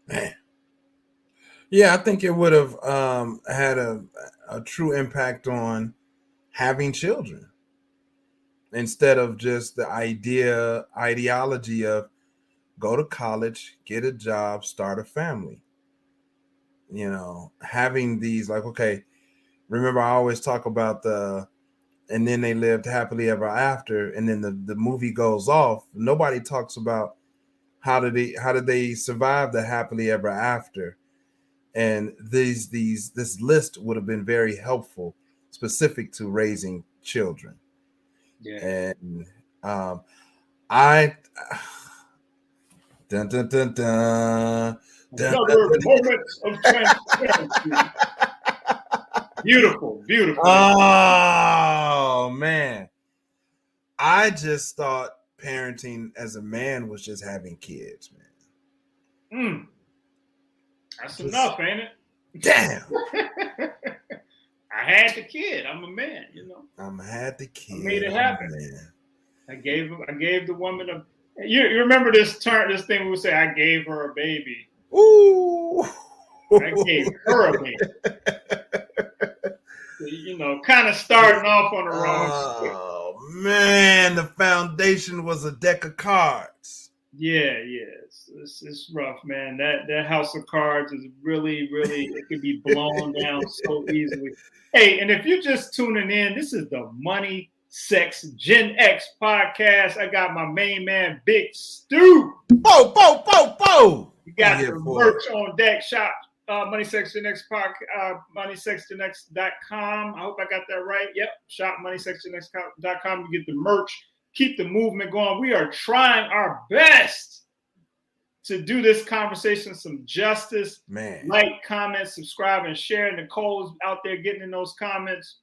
Man. Yeah, I think it would have had a true impact on having children instead of just the ideology of go to college, get a job, start a family. You know, having these like, okay, remember I always talk about and then they lived happily ever after, and then the movie goes off. Nobody talks about how did they survive the happily ever after. And this list would have been very helpful, specific to raising children. Yeah. And I dun dun dun dun. Another moment of transparency. Beautiful. Oh man, I just thought parenting as a man was just having kids, man. That's enough, ain't it? Damn. I had the kid. I'm a man, you know. I had the kid. I made it happen. I gave the woman a. You remember this thing we would say? I gave her a baby. Ooh. I gave her a baby. You know, kind of starting off on the wrong foot. Oh man, the foundation was a deck of cards. Yeah. It's rough, man. That house of cards is really, it could be blown down so easily. Hey, and if you're just tuning in, this is the Money, Sex, Gen X podcast. I got my main man, Big Stu. Bo. You got the merch on deck. Shop Money, Sex, Gen X podcast, moneysexgenx.com. I hope I got that right. Yep. Shop moneysexgenx.com. You get the merch. Keep the movement going. We are trying our best to do this conversation some justice. Man. Like, comment, subscribe, and share. Nicole's out there getting in those comments.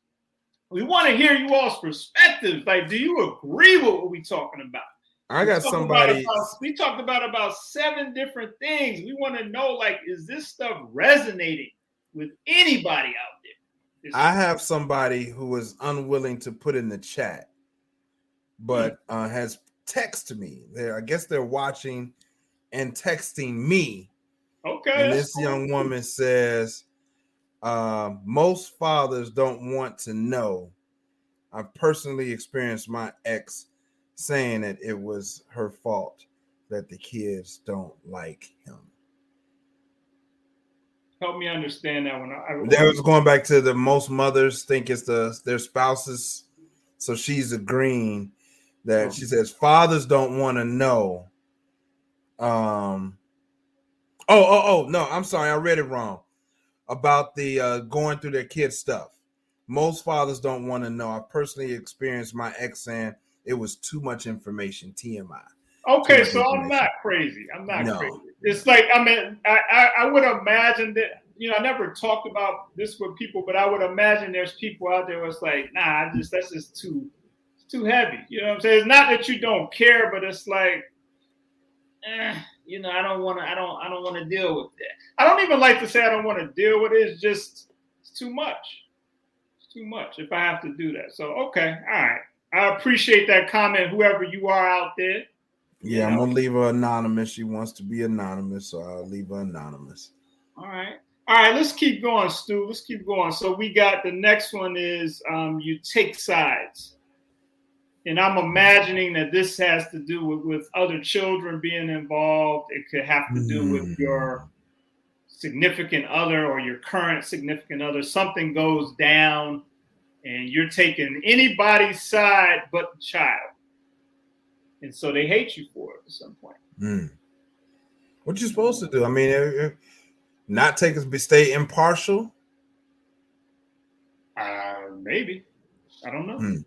We want to hear you all's perspectives. Like, do you agree with what we're talking about? I got somebody. We talked about 7 different things. We want to know, like, is this stuff resonating with anybody out there? I have somebody who was unwilling to put in the chat, but has texted me. I guess they're watching and texting me. Okay. And this young woman says, most fathers don't want to know. I've personally experienced my ex saying that it was her fault that the kids don't like him. Help me understand that one. That was going back to the most mothers think it's their spouses. So she's agreeing that she says fathers don't want to know. No, I'm sorry, I read it wrong about the going through their kids' stuff. Most fathers don't want to know. I personally experienced my ex saying it was too much information. TMI. Okay, so I'm not crazy. Crazy. It's like, I mean, I would imagine that, you know, I never talked about this with people, but I would imagine there's people out there who's like, nah, that's just too heavy. You know what I'm saying? It's not that you don't care, but it's like, you know, I don't want to deal with that. I don't even like to say I don't want to deal with it. It's just, it's too much. It's too much if I have to do that. So, okay. All right. I appreciate that comment, whoever you are out there. Yeah, I'm going to leave her anonymous. She wants to be anonymous, so I'll leave her anonymous. All right. Let's keep going, Stu. Let's keep going. So we got the next one is you take sides. And I'm imagining that this has to do with other children being involved. It could have to do with your significant other or your current significant other. Something goes down and you're taking anybody's side but the child. And so they hate you for it at some point. What you supposed to do? I mean, not stay impartial? Maybe. I don't know. Mm.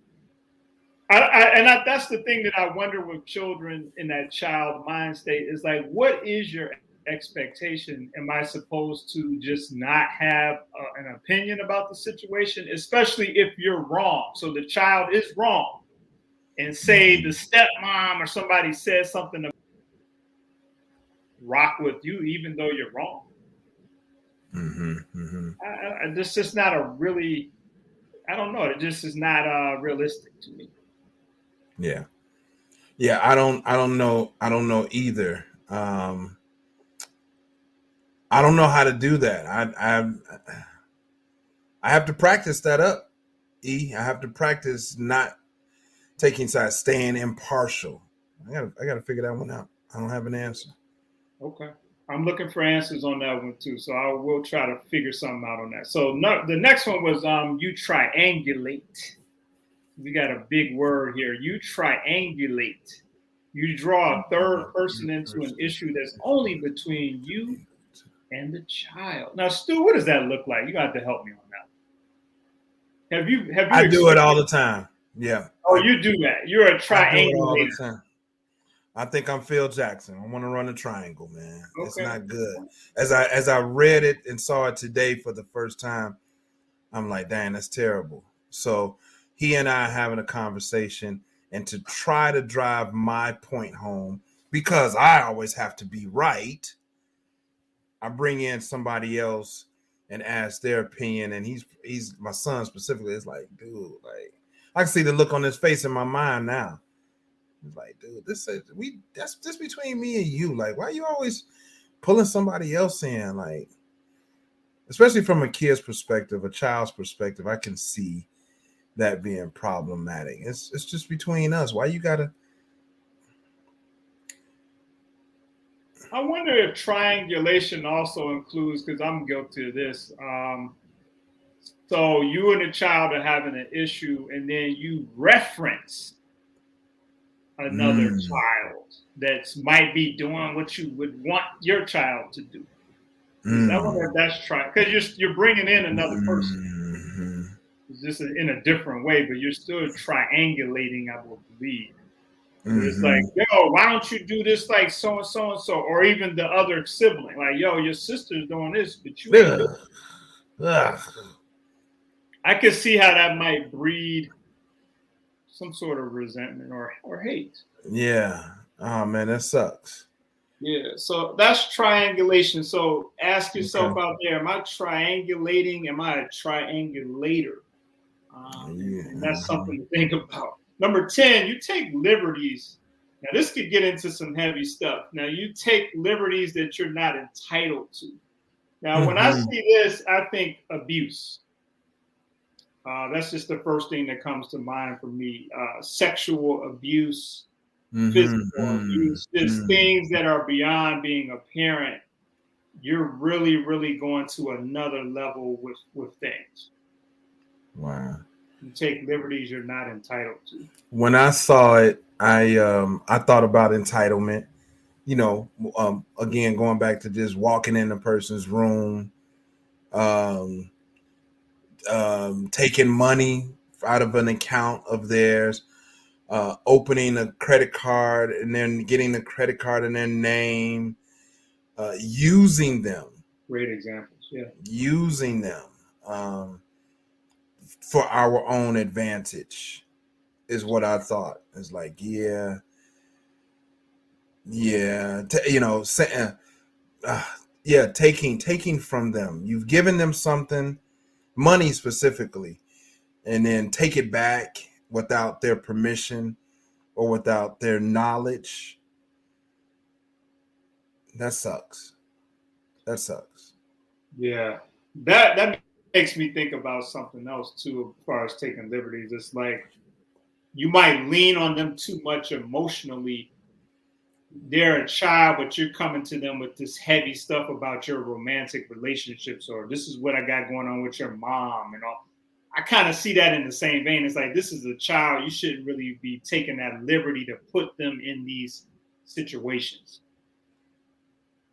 That's the thing that I wonder with children in that child mind state is like, what is your expectation? Am I supposed to just not have an opinion about the situation, especially if you're wrong? So the child is wrong, and say the stepmom or somebody says something to rock with you, even though you're wrong. This is not a really, I don't know. It just is not realistic to me. Yeah. Yeah, I don't know either. I don't know how to do that. I have to practice that up. I have to practice not taking sides, staying impartial. I gotta figure that one out. I don't have an answer. Okay. I'm looking for answers on that one too. So I will try to figure something out on that. So the next one was you triangulate. We got a big word here. You triangulate. You draw a third person into an issue that's only between you and the child. Now, Stu, what does that look like? You got to help me on that. Have you I do it all the time. Yeah. Oh, you do that. You're a triangulator. I do it all the time. I think I'm Phil Jackson. I want to run a triangle, man. Okay. It's not good. As I read it and saw it today for the first time, I'm like, dang, that's terrible. So he and I are having a conversation, and to try to drive my point home, because I always have to be right, I bring in somebody else and ask their opinion. And he's my son specifically. It's like, dude, like I can see the look on his face in my mind now. It's like, dude, that's just between me and you. Like, why are you always pulling somebody else in? Like, especially from a kid's perspective, a child's perspective, I can see that being problematic. It's just between us. Why you gotta? I wonder if triangulation also includes, because I'm guilty of this. So you and the child are having an issue, and then you reference another child that might be doing what you would want your child to do. I wonder if that's because you're bringing in another person. It's just in a different way, but you're still triangulating, I will believe. It's like, yo, why don't you do this like so and so and so, or even the other sibling, like, yo, your sister's doing this, but you ain't doing it. I could see how that might breed some sort of resentment or hate. Yeah. Oh man, that sucks. Yeah. So that's triangulation. So ask yourself out there: am I triangulating? Am I a triangulator? And that's something to think about. Number 10, you take liberties. Now, this could get into some heavy stuff. Now, you take liberties that you're not entitled to. Now, when I see this, I think abuse. That's just the first thing that comes to mind for me. Sexual abuse, physical abuse, just things that are beyond being a parent. You're really, really going to another level with things. Wow. You take liberties you're not entitled to. When I saw it, I thought about entitlement. You know, again, going back to just walking in a person's room, taking money out of an account of theirs, opening a credit card and then getting the credit card in their name, using them. Great examples, yeah. Using them for our own advantage is what I thought. It's like, taking from them. You've given them something, money specifically, and then take it back without their permission or without their knowledge. That sucks. That sucks. Yeah. That makes me think about something else too, as far as taking liberties. It's like you might lean on them too much emotionally. They're a child, but you're coming to them with this heavy stuff about your romantic relationships, or this is what I got going on with your mom and all. I kind of see that in the same vein. It's like, this is a child. You shouldn't really be taking that liberty to put them in these situations.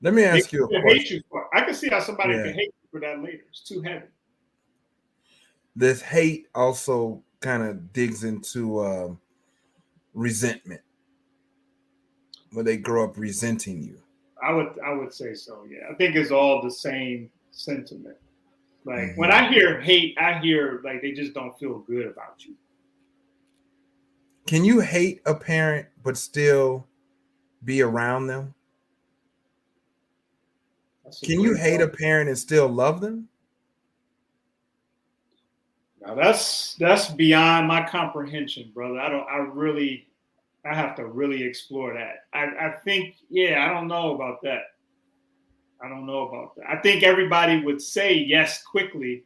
Let me ask you a question. I can see how somebody could hate you for that later. It's too heavy. This hate also kind of digs into resentment, where they grow up resenting you. I would say so. Yeah, I think it's all the same sentiment. Like when Mm-hmm. I hear hate, I hear like they just don't feel good about you. Can you hate a parent but still be around them? Can you hate a parent and still love them? Now that's beyond my comprehension, brother. I have to really explore that. I think, yeah, I don't know about that. I think everybody would say yes quickly,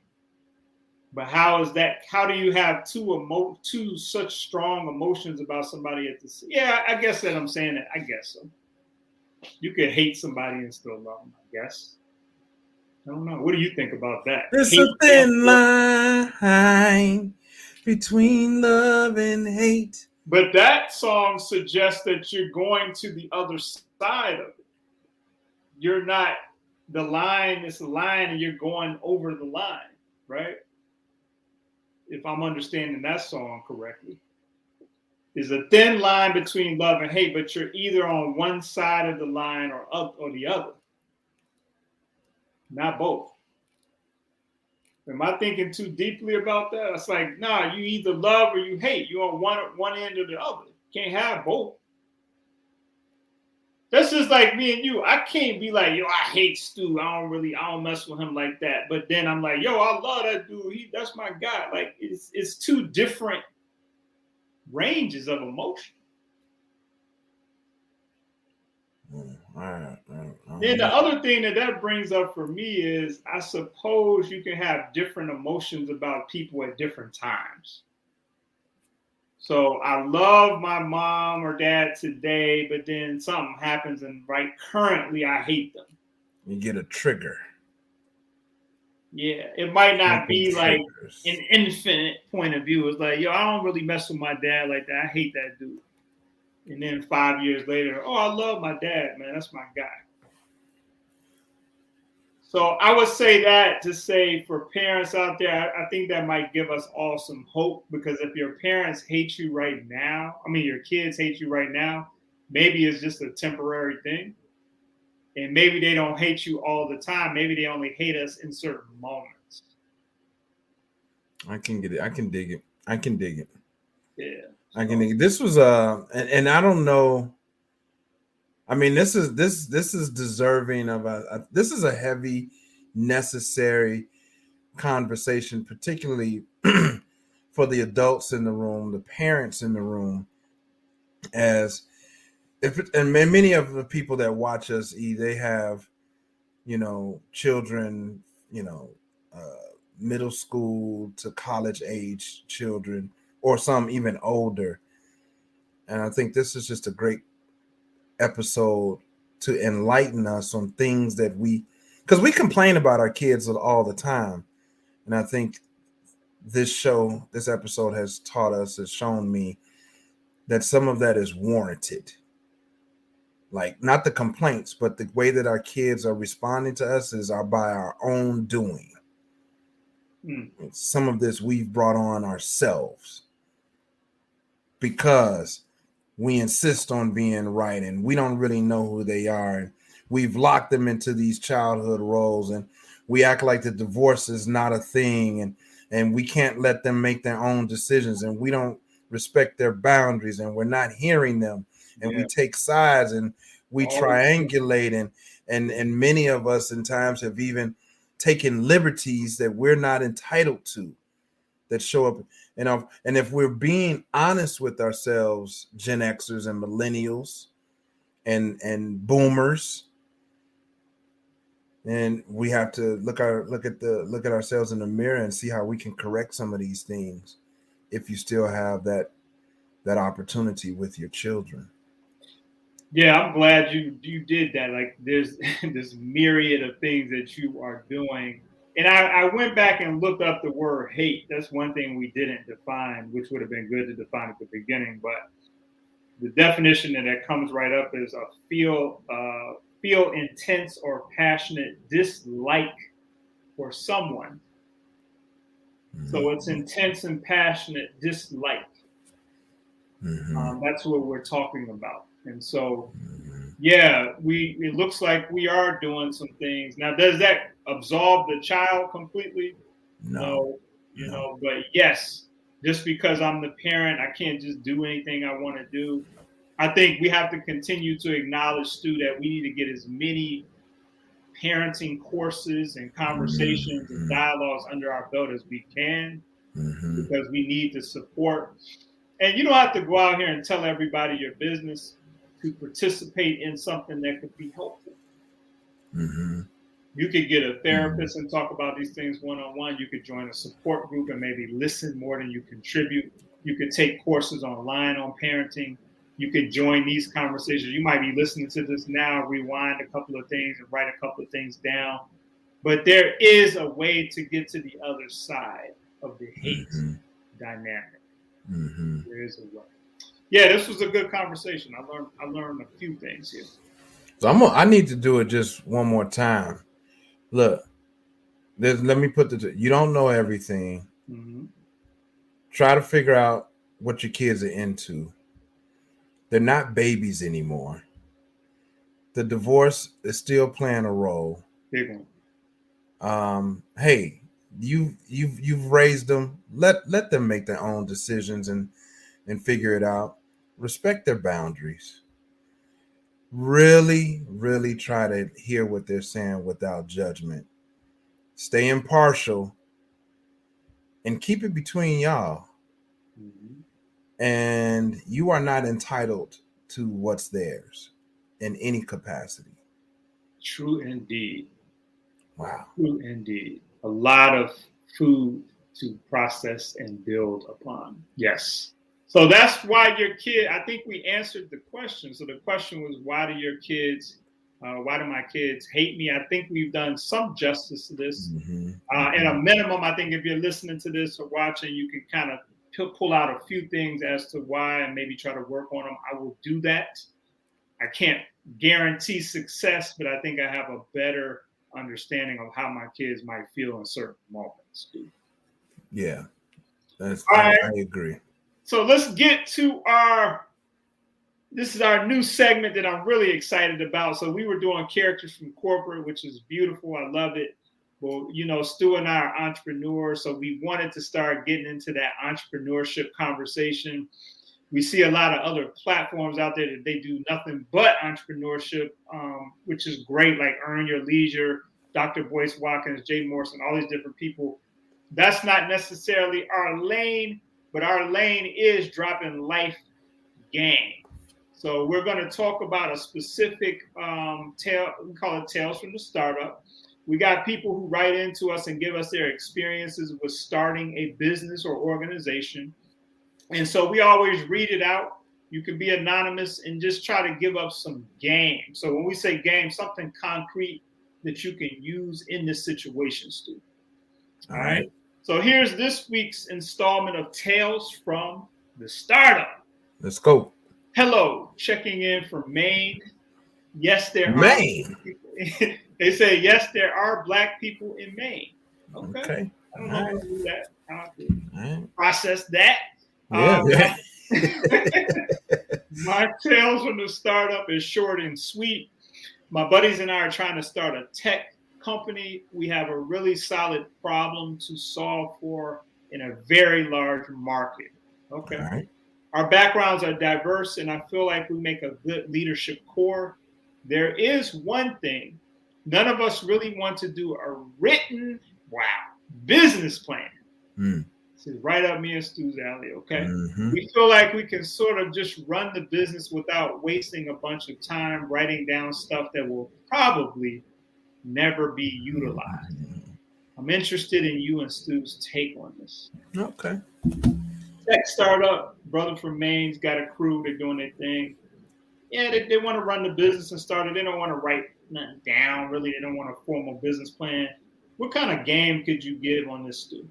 but how is that? How do you have two such strong emotions about somebody at the? Yeah, I guess that I'm saying that. I guess so. You could hate somebody and still love them. I guess. I don't know. What do you think about that? There's a thin line between love and hate. But that song suggests that you're going to the other side of it. You're not the line, it's a line, and you're going over the line, right? If I'm understanding that song correctly. There's a thin line between love and hate, but you're either on one side of the line or the other. Not both. Am I thinking too deeply about that? It's like, nah, you either love or you hate. You're on one end or the other. Can't have both. That's just like me and you. I can't be like, yo, I hate Stu. I don't mess with him like that. But then I'm like, yo, I love that dude. That's my guy. Like it's two different ranges of emotion. Then the other thing that brings up for me is, I suppose you can have different emotions about people at different times. So I love my mom or dad today, but then something happens and right currently I hate them. You get a trigger. Yeah, it might not be like an infinite point of view. It's like, yo, I don't really mess with my dad like that. I hate that dude. And then 5 years later, oh, I love my dad, man. That's my guy. So I would say that to say for parents out there, I think that might give us all some hope, because if your parents hate you right now, your kids hate you right now, maybe it's just a temporary thing. And maybe they don't hate you all the time. Maybe they only hate us in certain moments. I can get it. I can dig it. Yeah. I can dig it. This was and I don't know. This is deserving of this is a heavy, necessary conversation, particularly for the adults in the room, the parents in the room, and many of the people that watch us, they have, children, middle school to college age children, or some even older. And I think this is just a great episode to enlighten us on things that because we complain about our kids all the time. And I think this episode has shown me that some of that is warranted. Like, not the complaints, but the way that our kids are responding to us is by our own doing. Some of this we've brought on ourselves because we insist on being right, and we don't really know who they are. And we've locked them into these childhood roles, and we act like the divorce is not a thing, and we can't let them make their own decisions, and we don't respect their boundaries, and we're not hearing them, and we take sides, and we triangulate, and many of us in times have even taken liberties that we're not entitled to, that show up. And if we're being honest with ourselves, Gen Xers and millennials and boomers, then we have to look at ourselves in the mirror and see how we can correct some of these things, if you still have that opportunity with your children. Yeah, I'm glad you did that. Like, there's this myriad of things that you are doing. And I went back and looked up the word hate. That's one thing we didn't define, which would have been good to define at the beginning. But the definition that comes right up is a feel intense or passionate dislike for someone. So it's intense and passionate dislike. That's what we're talking about. And so, yeah, it looks like we are doing some things. Now, does that absolve the child completely? No. But yes, just because I'm the parent, I can't just do anything I want to do. I think we have to continue to acknowledge, Stu, that we need to get as many parenting courses and conversations and dialogues under our belt as we can, because we need the support. And you don't have to go out here and tell everybody your business to participate in something that could be helpful. You could get a therapist and talk about these things one-on-one. You could join a support group and maybe listen more than you contribute. You could take courses online on parenting. You could join these conversations. You might be listening to this now, rewind a couple of things and write a couple of things down. But there is a way to get to the other side of the hate dynamic. There is a way. Yeah, this was a good conversation. I learned a few things here. So I need to do it just one more time. Look, let me put you don't know everything. Try to figure out what your kids are into. They're not babies anymore. The divorce is still playing a role. Big one. Hey, you've raised them. Let them make their own decisions and figure it out. Respect their boundaries. Really, really try to hear what they're saying without judgment. Stay impartial and keep it between y'all. And you are not entitled to what's theirs in any capacity. True indeed. Wow. True indeed. A lot of food to process and build upon. Yes. So that's why your kid, I think we answered the question. So the question was, why do my kids hate me? I think we've done some justice to this. At a minimum, I think if you're listening to this or watching, you can kind of pull out a few things as to why and maybe try to work on them. I will do that. I can't guarantee success, but I think I have a better understanding of how my kids might feel in certain moments. Yeah, I agree. So let's get to this is our new segment that I'm really excited about. So we were doing characters from corporate, which is beautiful. I love it. Well, Stu and I are entrepreneurs, so we wanted to start getting into that entrepreneurship conversation. We see a lot of other platforms out there that they do nothing but entrepreneurship, which is great, like Earn Your Leisure, Dr. Boyce Watkins, Jay Morrison, all these different people. That's not necessarily our lane, but our lane is dropping life game. So we're going to talk about a specific tale. We call it Tales from the Startup. We got people who write into us and give us their experiences with starting a business or organization. And so we always read it out. You can be anonymous and just try to give up some game. So when we say game, something concrete that you can use in this situation, Stu. All right. So here's this week's installment of Tales from the Startup. Let's go. Hello, checking in from Maine. Yes, there are. Maine. They say, yes, there are Black people in Maine. Okay. I don't know how to do that. How to process that. Yeah. My Tales from the Startup is short and sweet. My buddies and I are trying to start a tech company. We have a really solid problem to solve for in a very large market. Okay. All right. Our backgrounds are diverse, and I feel like we make a good leadership core. There is one thing. None of us really want to do a written, business plan. This is right up me and Stu's alley, okay? We feel like we can sort of just run the business without wasting a bunch of time writing down stuff that will probably never be utilized. I'm interested in you and Stu's take on this. Okay. Tech startup, brother from Maine's got a crew. They're doing their thing. Yeah, they want to run the business and start it. They don't want to write nothing down, really. They don't want a formal business plan. What kind of game could you give on this, Stu?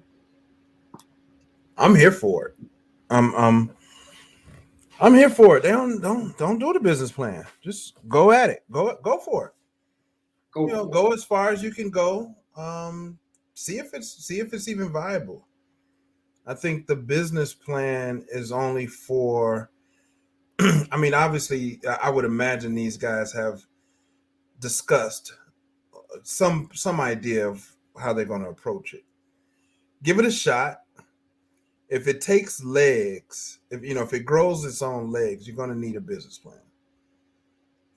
I'm here for it. I'm here for it. They don't do the business plan. Just go at it. Go for it. Go as far as you can go. See if it's even viable. I think the business plan is only for, I mean, obviously, I would imagine these guys have discussed some idea of how they're going to approach it. Give it a shot. If it takes legs, if it grows its own legs, you're going to need a business plan,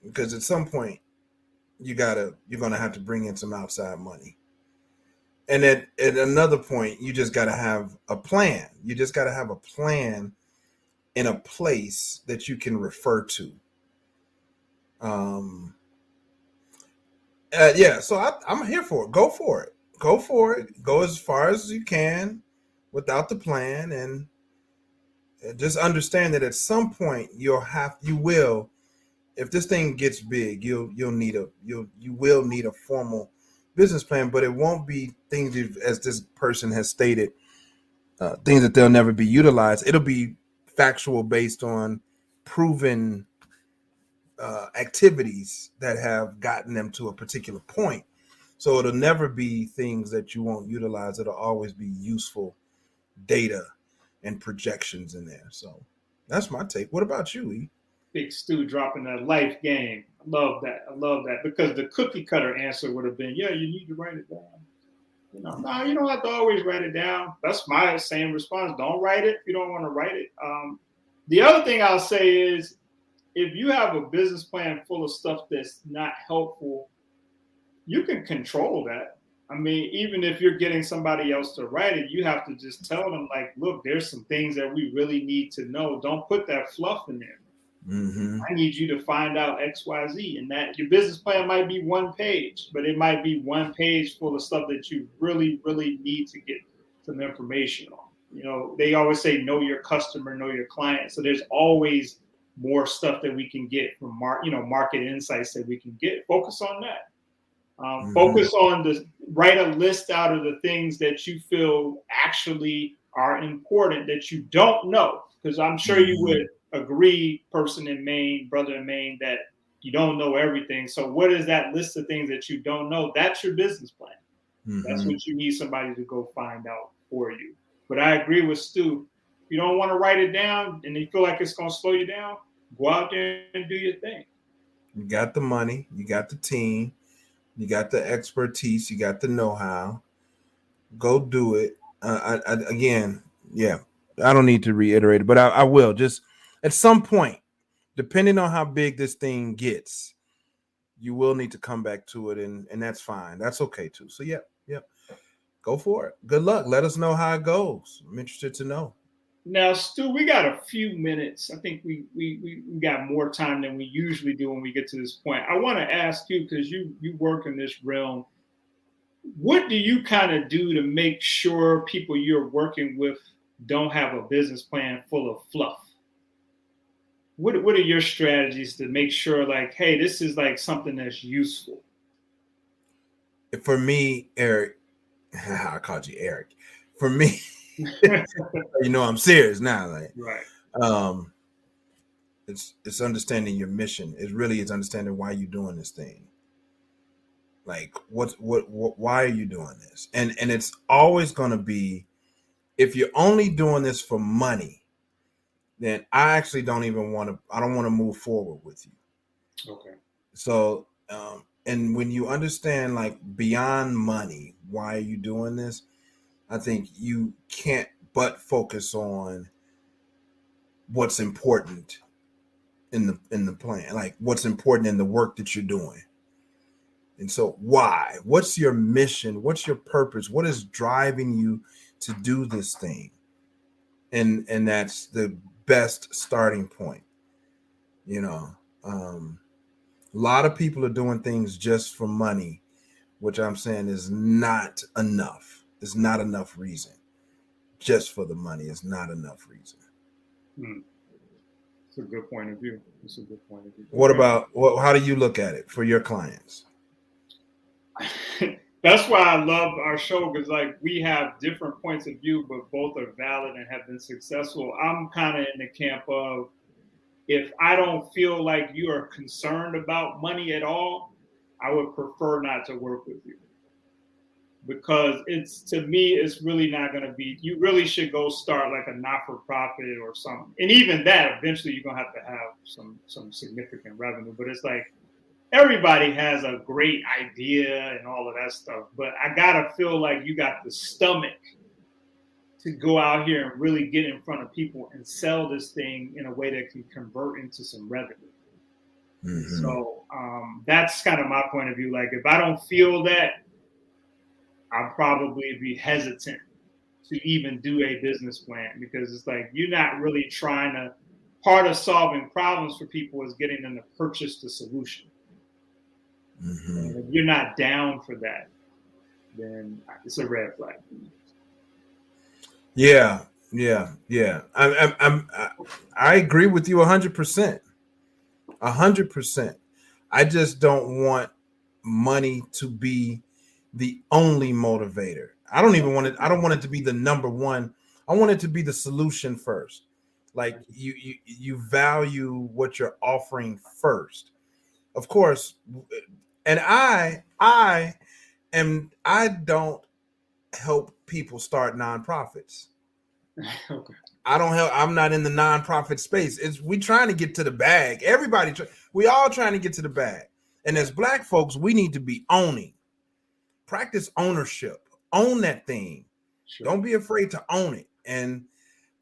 because at some point you're going to have to bring in some outside money. And at another point, you just got to have a plan. You just got to have a plan in a place that you can refer to. Yeah, so I'm here for it. Go for it. Go for it. Go as far as you can without the plan, and just understand that at some point you will, if this thing gets big, you will need a formal business plan, but it won't be things as this person has stated, things that they'll never be utilized. It'll be factual, based on proven activities that have gotten them to a particular point. So it'll never be things that you won't utilize. It'll always be useful data and projections in there. So that's my take. What about you, E? Big Stu dropping that life game. I love that because the cookie cutter answer would have been, yeah, you need to write it down. No, you don't have to always write it down. That's my same response. Don't write it if you don't want to write it. The other thing I'll say is, if you have a business plan full of stuff that's not helpful, you can control that. I mean, even if you're getting somebody else to write it, you have to just tell them, like, look, there's some things that we really need to know. Don't put that fluff in there. Mm-hmm. I need you to find out X, Y, Z. And that your business plan might be one page, but it might be one page full of stuff that you really, really need to get some information on. They always say, know your customer, know your client. So there's always more stuff that we can get from market insights that we can get. Focus on that. Focus on write a list out of the things that you feel actually are important that you don't know, because I'm sure you would agree, person in Maine, brother in Maine, that you don't know everything. So what is that list of things that you don't know? That's your business plan. That's what you need somebody to go find out for you. But I agree with Stu. If you don't want to write it down and you feel like it's going to slow you down, go out there and do your thing. You got the money, you got the team, you got the expertise, you got the know-how. Go do it. Again, yeah, I don't need to reiterate it, but I will. Just at some point, depending on how big this thing gets, you will need to come back to it, and that's fine. That's okay too. So yeah, go for it. Good luck. Let us know how it goes. I'm interested to know. Now, Stu, we got a few minutes. I think we got more time than we usually do when we get to this point. I want to ask you, because you work in this realm, what do you kind of do to make sure people you're working with don't have a business plan full of fluff? What are your strategies to make sure, like, hey, this is like something that's useful? For me, Eric, I called you Eric. For me, I'm serious now. Like, right. It's understanding your mission. It's understanding why you're doing this thing. Like, why are you doing this? And it's always going to be, if you're only doing this for money, then I actually don't want to move forward with you. Okay. So, and when you understand, like, beyond money, why are you doing this? I think you can't but focus on what's important in the plan, like what's important in the work that you're doing. And so why? What's your mission? What's your purpose? What is driving you to do this thing? And that's the best starting point. A lot of people are doing things just for money, which I'm saying is not enough. It's not enough reason. Just for the money is not enough reason. It's a good point of view. What about how do you look at it for your clients? That's why I love our show, because like we have different points of view, but both are valid and have been successful. I'm kind of in the camp of, if I don't feel like you are concerned about money at all, I would prefer not to work with you. because to me, it's really not going to be, you really should go start like a not-for-profit or something. And even that, eventually you're going to have some significant revenue. But it's like, everybody has a great idea and all of that stuff. But I got to feel like you got the stomach to go out here and really get in front of people and sell this thing in a way that can convert into some revenue. Mm-hmm. So that's kind of my point of view. Like, if I don't feel that, I'll probably be hesitant to even do a business plan, because it's like, you're not really trying to, part of solving problems for people is getting them to purchase the solution. Mm-hmm. And if you're not down for that, then it's a red flag. Yeah. I agree with you 100%. 100%. I just don't want money to be the only motivator. I don't want it to be the number one. I want it to be the solution first. Like, you value what you're offering first. Of course. And I don't help people start nonprofits. Okay. I don't help. I'm not in the nonprofit space. We trying to get to the bag. We all trying to get to the bag. And as Black folks, we need to be owning. Practice ownership. Own that thing. Sure. Don't be afraid to own it. And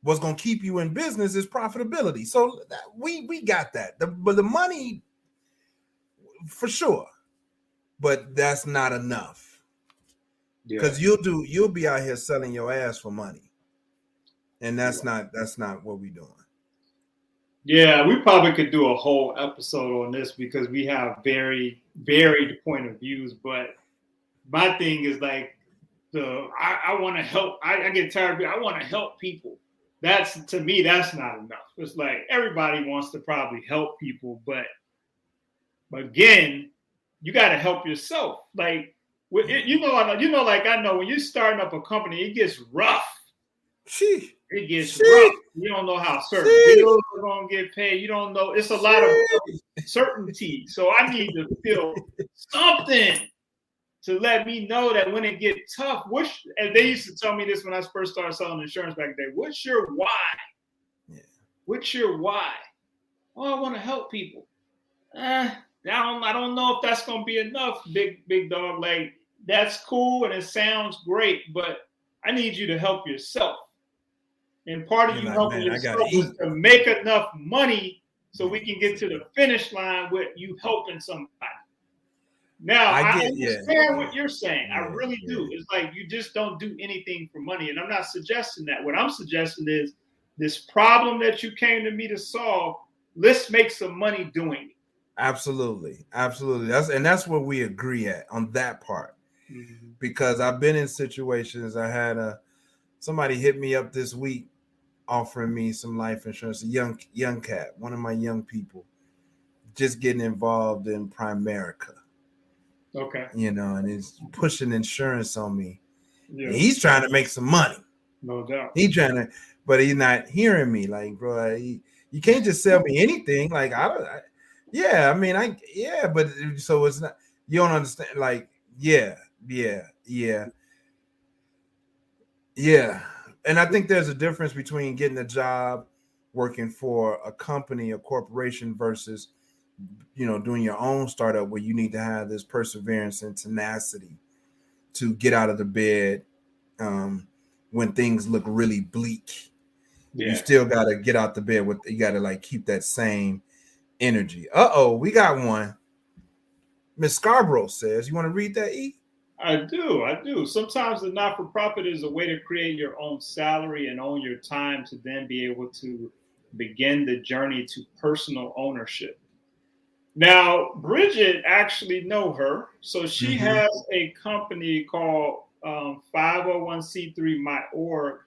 what's going to keep you in business is profitability. So we got that. But the money, for sure. But that's not enough. Because you'll be out here selling your ass for money. And that's not what we're doing. Yeah, we probably could do a whole episode on this, because we have very varied point of views. But my thing is like, I want to help. I get tired of it. I want to help people. To me, that's not enough. It's like, everybody wants to probably help people, but again, you got to help yourself. Like, like I know when you're starting up a company, it gets rough. It gets rough. You don't know how certain bills are going to get paid. You don't know. It's a lot of certainty. So I need to feel something to let me know that when it gets tough, and they used to tell me this when I first started selling insurance back then, what's your why? Yeah. What's your why? Oh, I want to help people. I don't know if that's going to be enough, big dog. Like, that's cool and it sounds great, but I need you to help yourself. And part of helping yourself is to make enough money so we can get to the finish line with you helping somebody. Now, I understand what you're saying. I really do. It's like, you just don't do anything for money. And I'm not suggesting that. What I'm suggesting is, this problem that you came to me to solve, let's make some money doing it. Absolutely. That's where we agree on that part. Mm-hmm. Because I've been in situations. I had somebody hit me up this week offering me some life insurance, a young cat, one of my young people, just getting involved in Primerica. Okay. And he's pushing insurance on me. Yeah. He's trying to make some money. No doubt. But he's not hearing me. Like, bro, you can't just sell me anything. Like, but so it's not, you don't understand. Like, yeah. And I think there's a difference between getting a job working for a company, a corporation, versus, doing your own startup, where you need to have this perseverance and tenacity to get out of the bed when things look really bleak. Yeah. You still got to get out the bed you got to like keep that same energy. We got one. Miss Scarborough says, you want to read that, E? I do. Sometimes the not-for-profit is a way to create your own salary and own your time to then be able to begin the journey to personal ownership. Now, Bridget actually know her. So she has a company called 501c3 My.org,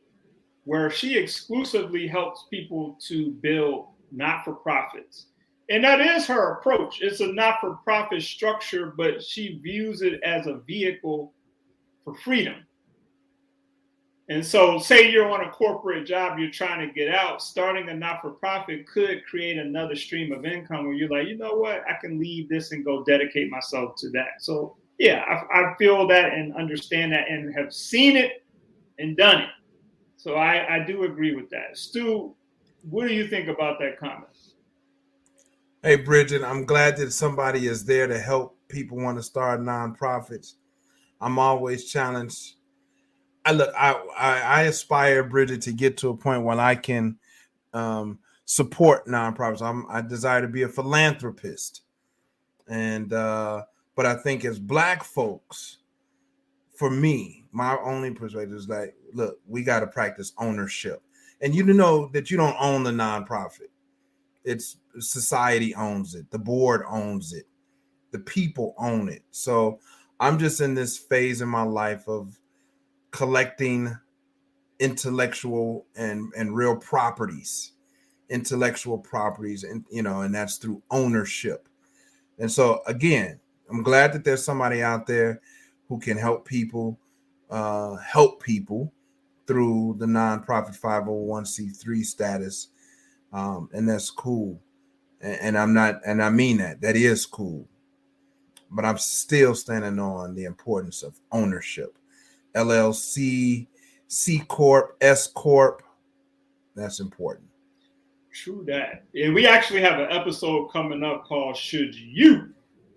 where she exclusively helps people to build not-for-profits. And that is her approach. It's a not-for-profit structure, but she views it as a vehicle for freedom. And so, say you're on a corporate job, you're trying to get out, starting a not-for-profit could create another stream of income where you're like, you know what, I can leave this and go dedicate myself to that. So yeah, I feel that and understand that and have seen it and done it. So I do agree with that. Stu, what do you think about that comment? Hey, Bridget, I'm glad that somebody is there to help people want to start nonprofits. I'm always challenged. I aspire, Bridget, to get to a point where I can support nonprofits. I desire to be a philanthropist, and but I think as Black folks, for me, my only perspective is like, look, we got to practice ownership, and you know that you don't own the nonprofit. It's society owns it, the board owns it, the people own it. So I'm just in this phase in my life of collecting intellectual and real properties, and and that's through ownership. And so again, I'm glad that there's somebody out there who can help people through the nonprofit 501c3 status, and that's cool. And I'm not, and I mean that is cool, but I'm still standing on the importance of ownership. LLC, C Corp, S Corp, that's important. True that. And we actually have an episode coming up called Should You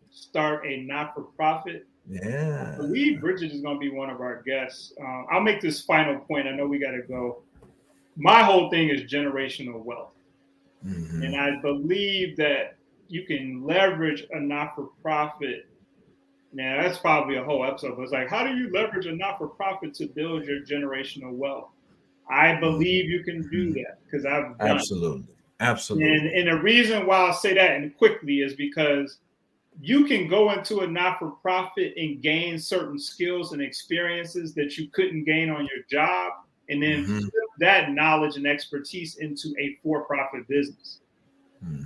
Start a Not-for-Profit? Yeah. I believe Bridget is going to be one of our guests. I'll make this final point. I know we got to go. My whole thing is generational wealth. Mm-hmm. And I believe that you can leverage a not-for-profit. Now, that's probably a whole episode, but it's like, how do you leverage a not-for-profit to build your generational wealth? I believe you can do that because I've done Absolutely. it. Absolutely. And the reason why I'll say that and quickly is because you can go into a not-for-profit and gain certain skills and experiences that you couldn't gain on your job, and then flip that knowledge and expertise into a for-profit business.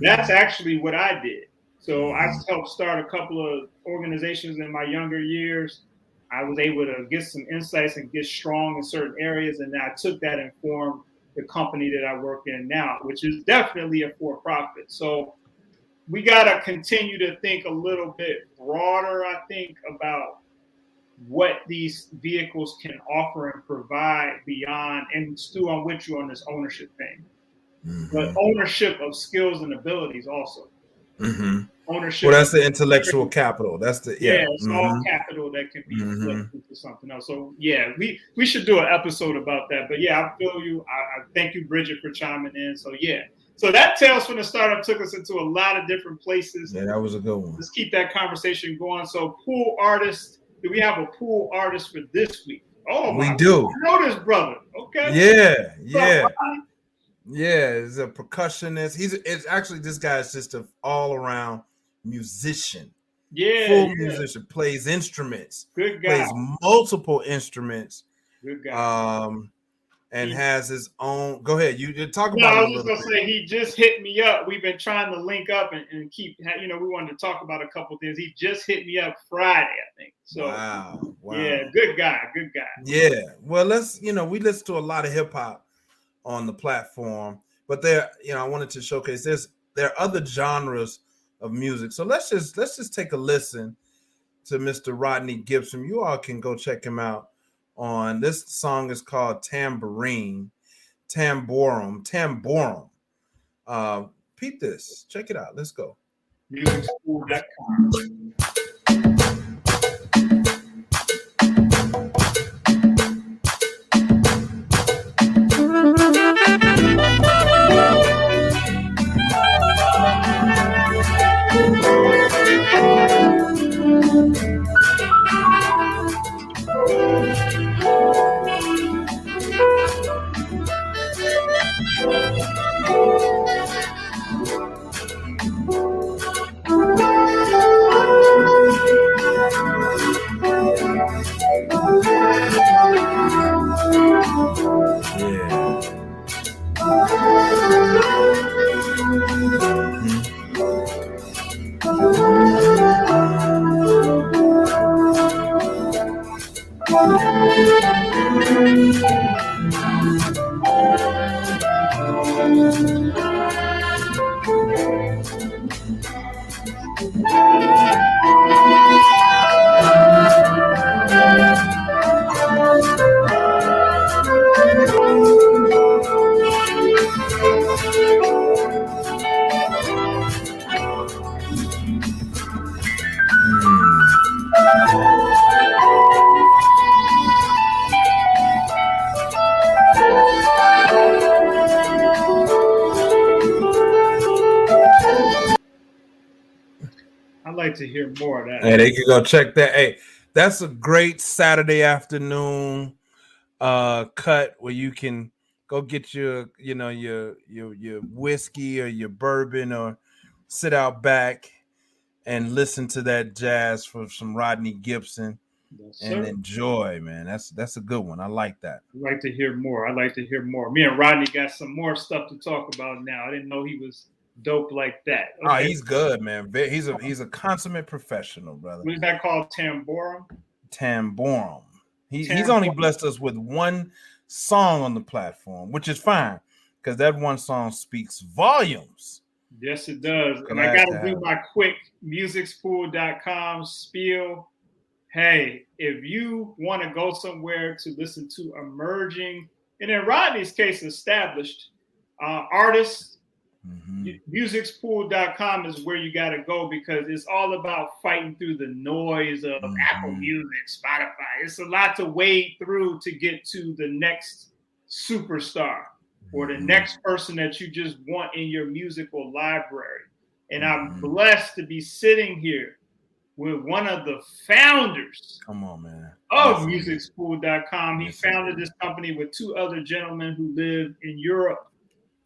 That's actually what I did. So I helped start a couple of organizations in my younger years. I was able to get some insights and get strong in certain areas, and I took that and formed the company that I work in now, which is definitely a for-profit. So we got to continue to think a little bit broader, I think, about what these vehicles can offer and provide beyond. And Stu, I'm with you on this ownership thing, but ownership of skills and abilities also. Ownership. Well, that's the intellectual capital. That's the it's all capital that can be flipped into something else. So yeah, we should do an episode about that. But yeah, I feel you. I thank you, Bridget, for chiming in. So yeah. So that Tales from the Startup took us into a lot of different places. Yeah, that was a good one. Let's keep that conversation going. So pool artist, do we have a pool artist for this week? Oh, we do. I know this brother. Okay. Yeah. Yeah, he's a percussionist. It's actually, this guy is just an all-around musician. Full musician, plays instruments. Good guy. Plays multiple instruments. Good guy. And has his own. Go ahead. You talk about. No, I was just gonna say he just hit me up. We've been trying to link up and keep. We wanted to talk about a couple things. He just hit me up Friday, I think. So wow. Yeah, good guy. Yeah. Well, we listen to a lot of hip hop on the platform, but I wanted to showcase there are other genres of music. So let's just take a listen to Mr. Rodney Gibson. You all can go check him out. On this song is called Tamborum. Peep this. Check it out. Let's go. MusicSchool.com. like to hear more of that. Hey, they can go check that. Hey, that's a great Saturday afternoon cut where you can go get your whiskey or your bourbon or sit out back and listen to that jazz from some Rodney Gibson and enjoy, man. That's a good one. I like that. I'd like to hear more. Me and Rodney got some more stuff to talk about now. I didn't know he was dope like that. Okay. Oh, he's good, man. He's a consummate professional, brother. What is that called? Tamborum. He's only blessed us with one song on the platform, which is fine because that one song speaks volumes. Yes, it does. And I got to do my quick musicspool.com spiel. Hey, if you want to go somewhere to listen to emerging, and in Rodney's case, established artists, musicspool.com is where you got to go because it's all about fighting through the noise of Apple Music, Spotify. It's a lot to wade through to get to the next superstar or the next person that you just want in your musical library. And I'm blessed to be sitting here with one of the founders of musicspool.com. He founded this company with two other gentlemen who live in Europe.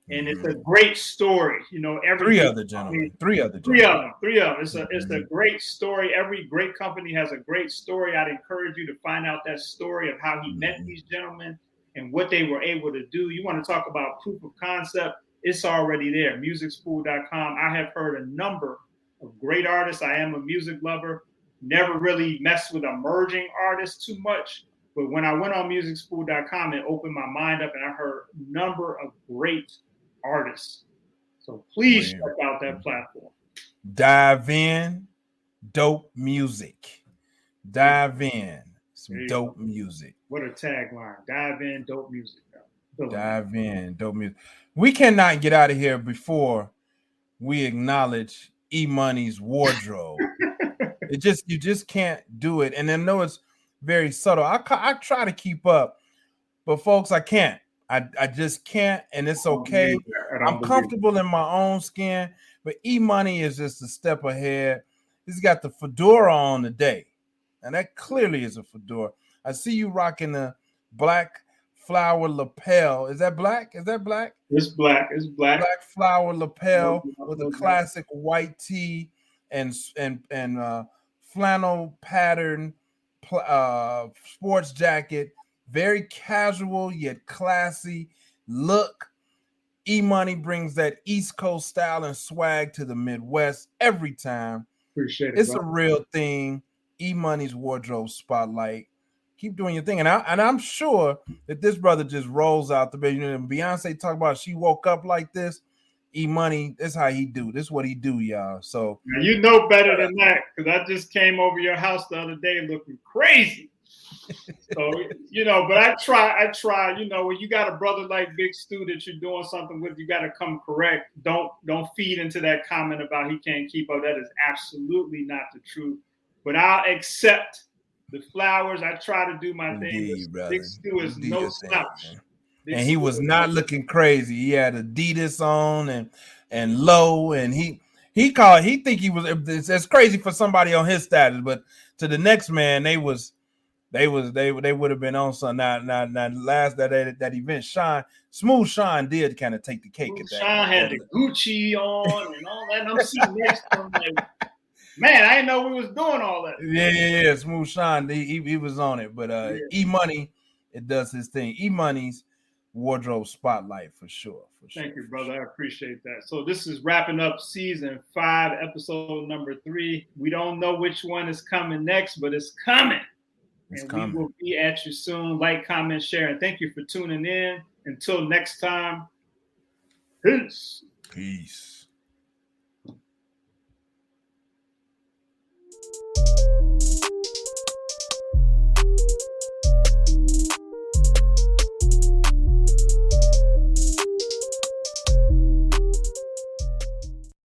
And it's a great story. Three other gentlemen. It's a great story. Every great company has a great story. I'd encourage you to find out that story of how he met these gentlemen and what they were able to do. You want to talk about proof of concept? It's already there. Musicspool.com. I have heard a number of great artists. I am a music lover. Never really messed with emerging artists too much. But when I went on musicspool.com, it opened my mind up and I heard a number of great artists. So please check out that platform. Dive in, dope music. Dive in, some dope music. What a tagline. Dive in, dope music. Dive in, dope music. We cannot get out of here before we acknowledge E-Money's wardrobe. You just can't do it. And I know it's very subtle. I try to keep up, but folks, I can't. I just can't, and it's okay. I'm comfortable in my own skin, but E-Money is just a step ahead. He's got the fedora on today, and that clearly is a fedora. I see you rocking the black flower lapel. Is that black? It's black. Black flower lapel with a classic white tee and flannel pattern sports jacket. Very casual yet classy look. E-Money brings that East Coast style and swag to the Midwest every time. Appreciate it. It's a real thing. E-Money's wardrobe spotlight. Keep doing your thing, and I'm sure that this brother just rolls out the bed. Beyonce talk about she woke up like this. E-Money, this how he do. This is what he do, y'all. So now you know better than that because I just came over your house the other day looking crazy. So, but I try, when you got a brother like Big Stu that you're doing something with, you got to come correct. Don't feed into that comment about he can't keep up. That is absolutely not the truth. But I'll accept the flowers. I try to do my thing. Big Stu is no slouch. And he was not looking crazy. He had Adidas on and low, and he think he was. It's crazy for somebody on his status, but to the next man, they would have been on something. Now last that event, Smooth Sean did kind of take the cake at that. Sean had the Gucci on and all that. And I'm sitting next to him like, man, I didn't know we was doing all that. Yeah. Smooth Sean, he was on it. But E-Money, it does his thing. E-Money's wardrobe spotlight for sure. Thank you, brother. I appreciate that. So this is wrapping up season 5, episode number 3. We don't know which one is coming next, but it's coming. We will be at you soon. Like, comment, share, and thank you for tuning in. Until next time, peace. Peace.